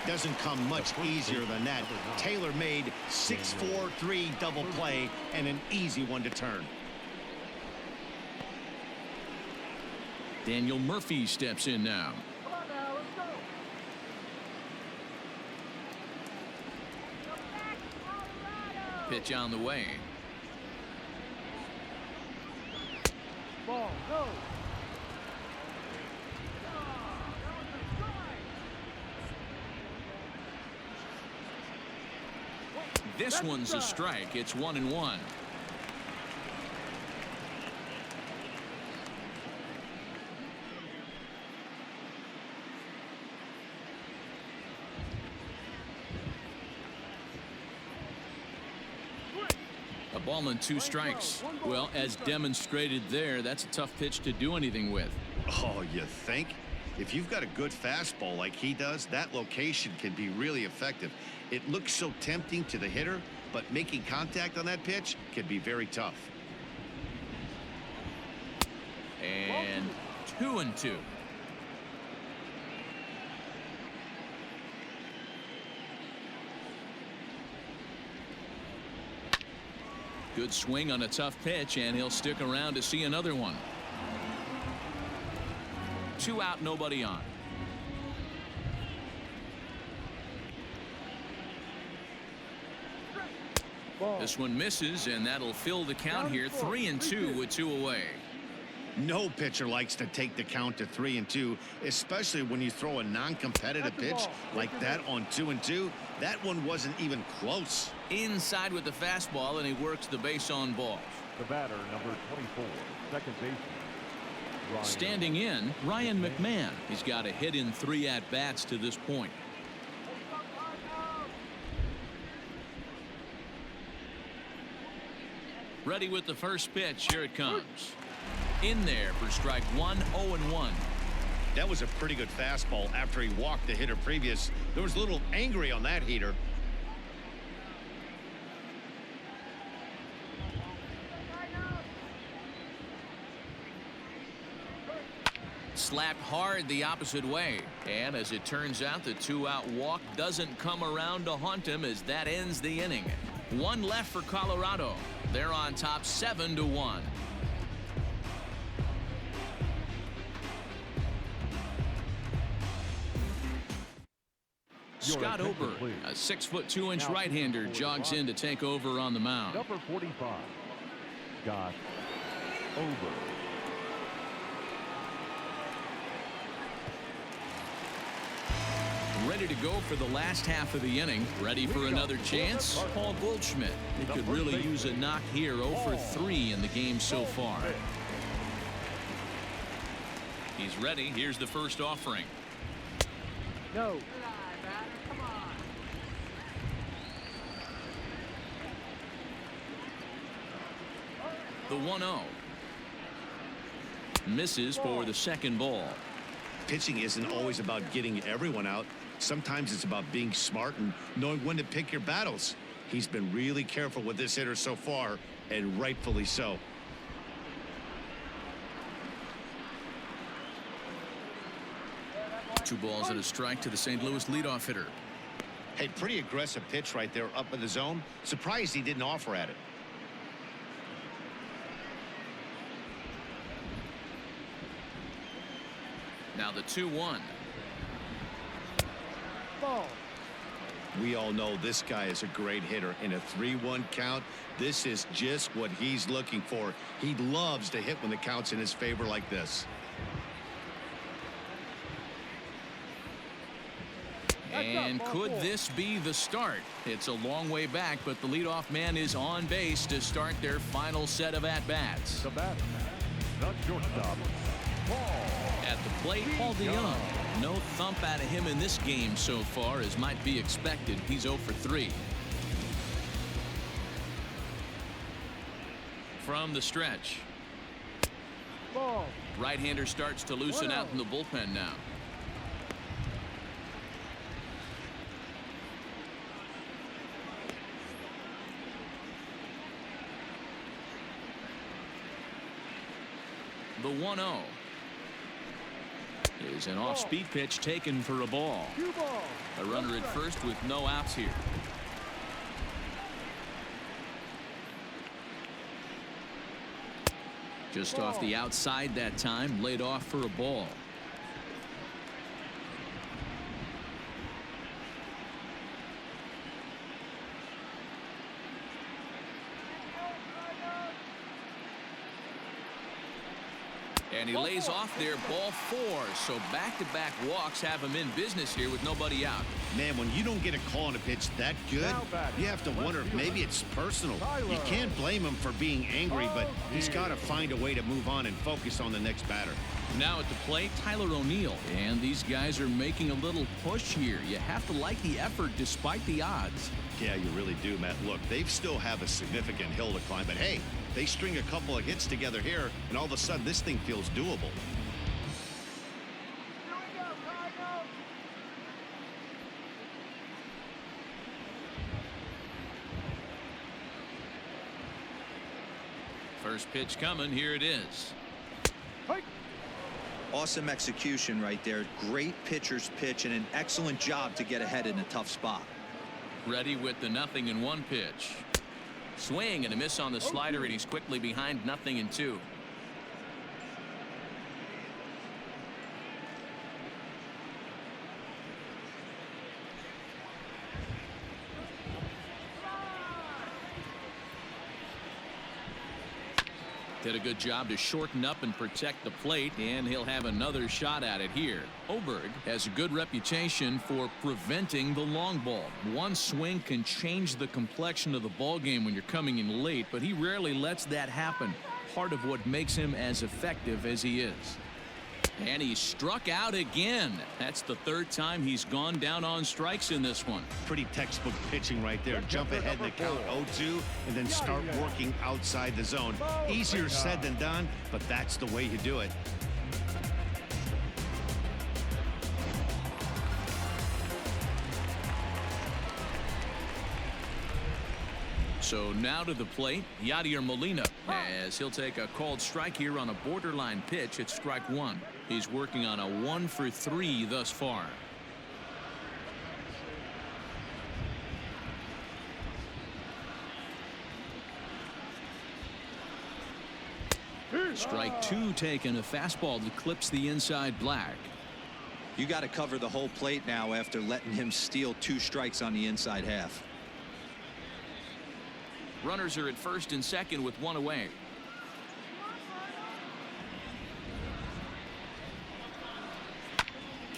Doesn't come much easier than that. Taylor made 6-4-3 double play and an easy one to turn. Daniel Murphy steps in now. Come on now, let's go. Pitch on the way. Ball, no. This one's a strike. It's 1-1. A ball and 2 strikes. Well, as demonstrated there, that's a tough pitch to do anything with. Oh, you think? If you've got a good fastball like he does, that location can be really effective. It looks so tempting to the hitter, but making contact on that pitch can be very tough. And 2-2. Good swing on a tough pitch, and he'll stick around to see another one. 2 out, nobody on. This one misses, and that'll fill the count here. 3-2 with 2 away. No pitcher likes to take the count to 3-2, especially when you throw a non-competitive pitch like that on 2-2. That one wasn't even close. Inside with the fastball, and he works the base on ball. The batter, number 24, second baseman. Ryan. Standing in, Ryan McMahon. He's got a hit in 3 at-bats to this point. Ready with the first pitch. Here it comes. In there for strike 1, 0-1. That was a pretty good fastball after he walked the hitter previous. There was a little angry on that heater. Slapped hard the opposite way. And as it turns out, the 2-out walk doesn't come around to haunt him as that ends the inning. 1 left for Colorado. They're on top 7-1. Scott Ober, a 6'2" right-hander, jogs in to take over on the mound. Number 45, Scott Ober. Ready to go for the last half of the inning. Ready for another chance? Paul Goldschmidt. He could really use a knock here. 0 for 3 in the game so far. He's ready. Here's the first offering. No. The 1-0. Misses for the second ball. Pitching isn't always about getting everyone out. Sometimes it's about being smart and knowing when to pick your battles. He's been really careful with this hitter so far, and rightfully so. Two balls and a strike to the St. Louis leadoff hitter. Hey, pretty aggressive pitch right there up in the zone. Surprised he didn't offer at it. Now the 2-1. Ball. We all know this guy is a great hitter. In a 3-1 count, this is just what he's looking for. He loves to hit when the count's in his favor like this. And could this be the start? It's a long way back, but the leadoff man is on base to start their final set of at-bats. The batter, the shortstop, Paul. At the plate, Paul DeYoung. No thump out of him in this game so far, as might be expected. He's 0 for 3. From the stretch. Ball. Right-hander starts to loosen out in the bullpen now. The 1-0 is an off-speed pitch taken for a ball. A runner at first with no outs here. Just off the outside that time, laid off for a ball. And And he lays off there, ball 4. So back-to-back walks have him in business here with nobody out. Man, when you don't get a call on a pitch that good, you have to wonder if maybe it's personal. You can't blame him for being angry, but he's got to find a way to move on and focus on the next batter. Now at the plate, Tyler O'Neill. And these guys are making a little push here. You have to like the effort despite the odds. Yeah, you really do, Matt. Look, they still have a significant hill to climb, but hey, they string a couple of hits together here, and all of a sudden this thing feels doable. First pitch coming. Here it is. Awesome execution right there. Great pitcher's pitch and an excellent job to get ahead in a tough spot. Ready with the 0-1 pitch. Swing and a miss on the slider, and he's quickly behind 0-2. Did a good job to shorten up and protect the plate, and he'll have another shot at it here. Oberg has a good reputation for preventing the long ball. One swing can change the complexion of the ball game when you're coming in late, but he rarely lets that happen. Part of what makes him as effective as he is. And he struck out again. That's the 3rd time he's gone down on strikes in this one. Pretty textbook pitching right there. Jump ahead in the count 0-2 and then start working outside the zone. Easier said than done, but that's the way you do it. So now to the plate, Yadier Molina, as he'll take a called strike here on a borderline pitch at strike 1. He's working on a 1 for 3 thus far. Strike 2 taken, a fastball that clips the inside black. You got to cover the whole plate now after letting him steal 2 strikes on the inside half. Runners are at first and second with 1 away.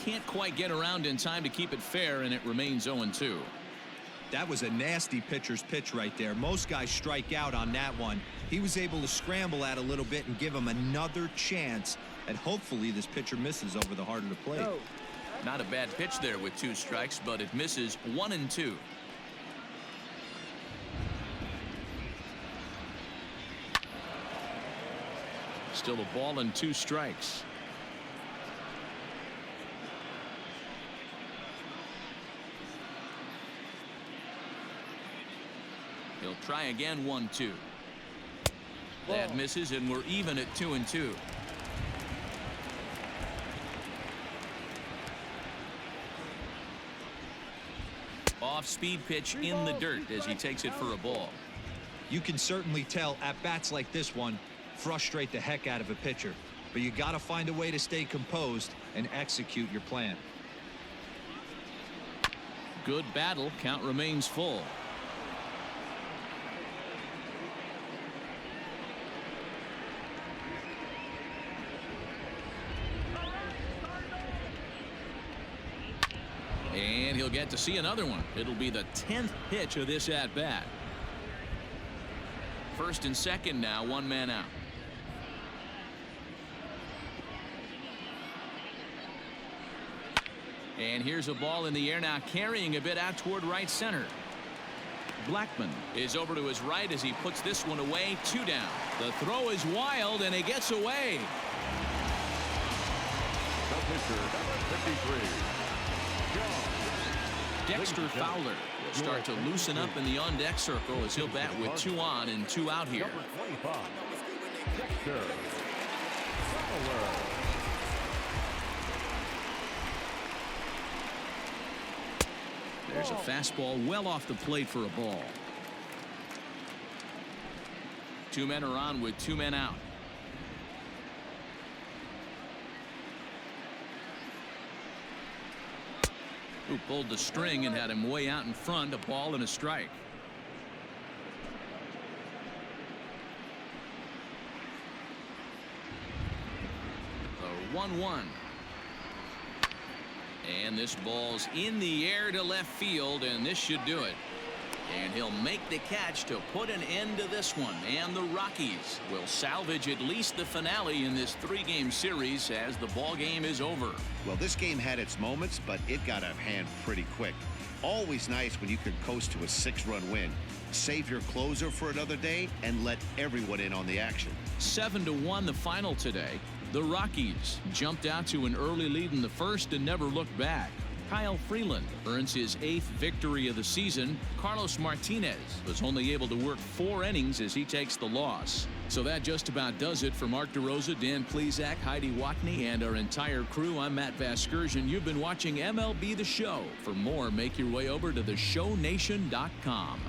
Can't quite get around in time to keep it fair, and it remains 0-2. That was a nasty pitcher's pitch right there. Most guys strike out on that one. He was able to scramble at a little bit and give him another chance, and hopefully this pitcher misses over the heart of the plate. Not a bad pitch there with 2 strikes, but it misses 1-2. Still a ball and 2 strikes. He'll try again. 1-2. That misses, and we're even at 2-2. Off-speed pitch in the dirt as he takes it for a ball. You can certainly tell at bats like this one frustrate the heck out of a pitcher, but you got to find a way to stay composed and execute your plan. Good battle. Count remains full. And he'll get to see another one. It'll be the 10th pitch of this at-bat. First and second now, 1 man out. And here's a ball in the air now, carrying a bit out toward right center. Blackman is over to his right as he puts this one away. 2 down. The throw is wild, and it gets away. The pitcher, number 53. Dexter Fowler will start to loosen up in the on-deck circle as he'll bat with 2 on and 2 out here. Number 25. Dexter Fowler. There's a fastball well off the plate for a ball. 2 men are on with 2 men out. Who pulled the string and had him way out in front. A ball and a strike. 1-1. And this ball's in the air to left field, and this should do it. And he'll make the catch to put an end to this one. And the Rockies will salvage at least the finale in this 3-game series as the ball game is over. Well, this game had its moments, but it got out of hand pretty quick. Always nice when you can coast to a 6-run win. Save your closer for another day and let everyone in on the action. 7-1 the final today. The Rockies jumped out to an early lead in the first and never looked back. Kyle Freeland earns his 8th victory of the season. Carlos Martinez was only able to work 4 innings as he takes the loss. So that just about does it for Mark DeRosa, Dan Plesac, Heidi Watney, and our entire crew. I'm Matt Vasgersian. You've been watching MLB The Show. For more, make your way over to theshownation.com.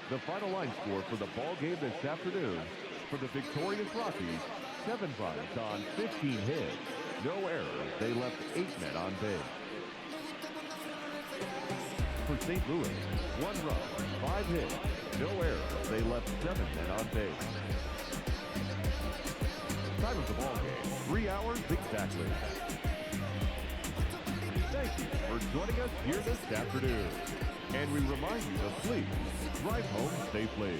The final line score for the ball game this afternoon: for the victorious Rockies, 7 runs on 15 hits. No errors. They left 8 men on base. For St. Louis, 1 run, 5 hits. No errors. They left 7 men on base. Time of the ball game, 3 hours exactly. Thank you for joining us here this afternoon. And we remind you to please drive home safely.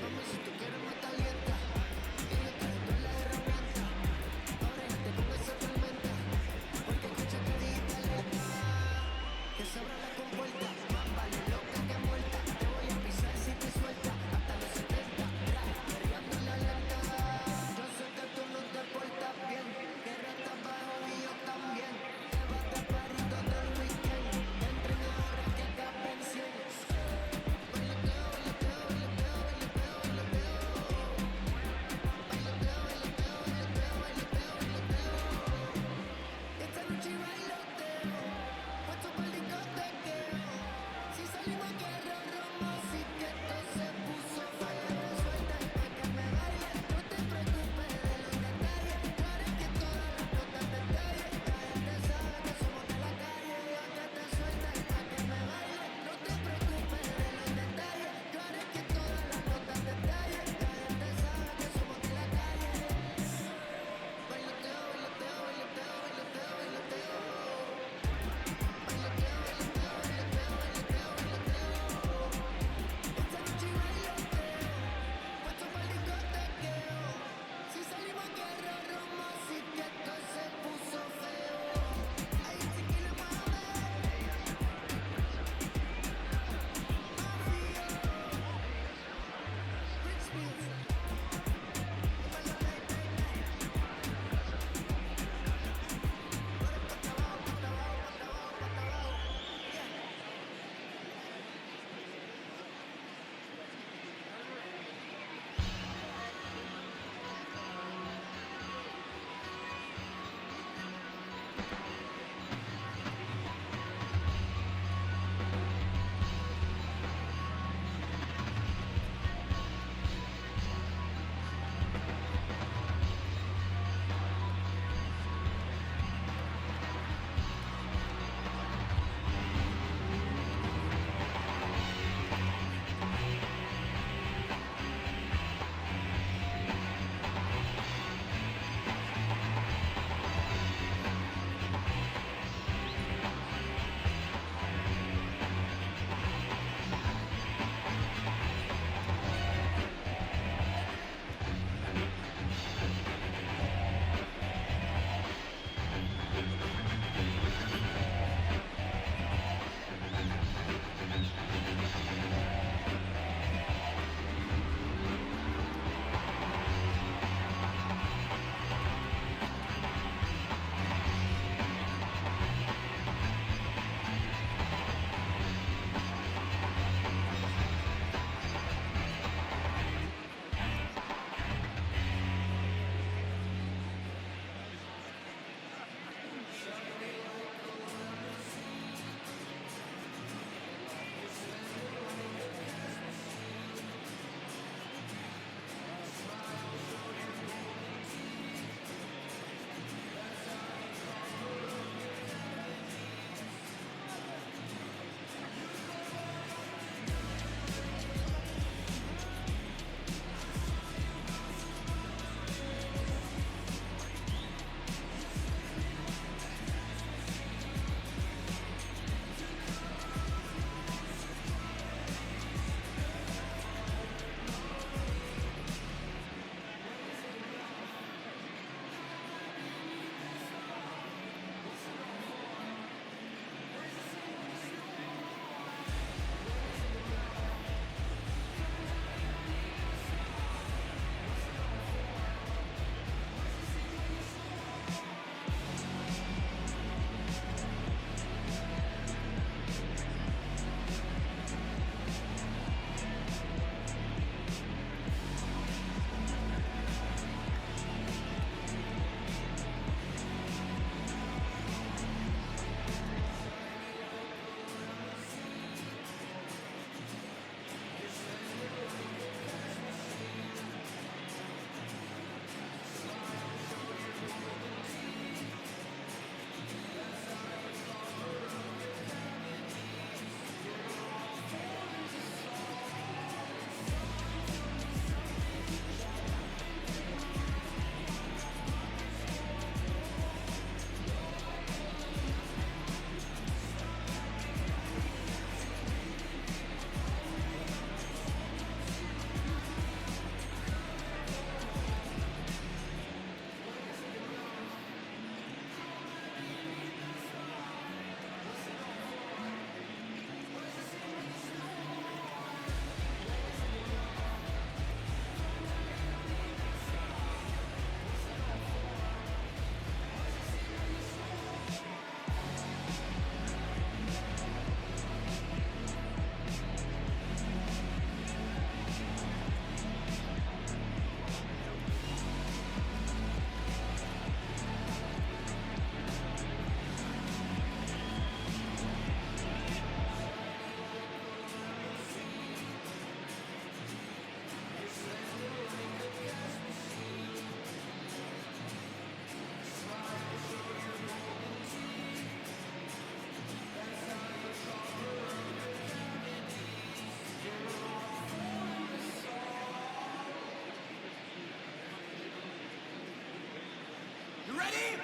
Ready?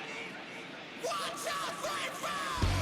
1, 2, 3, 4!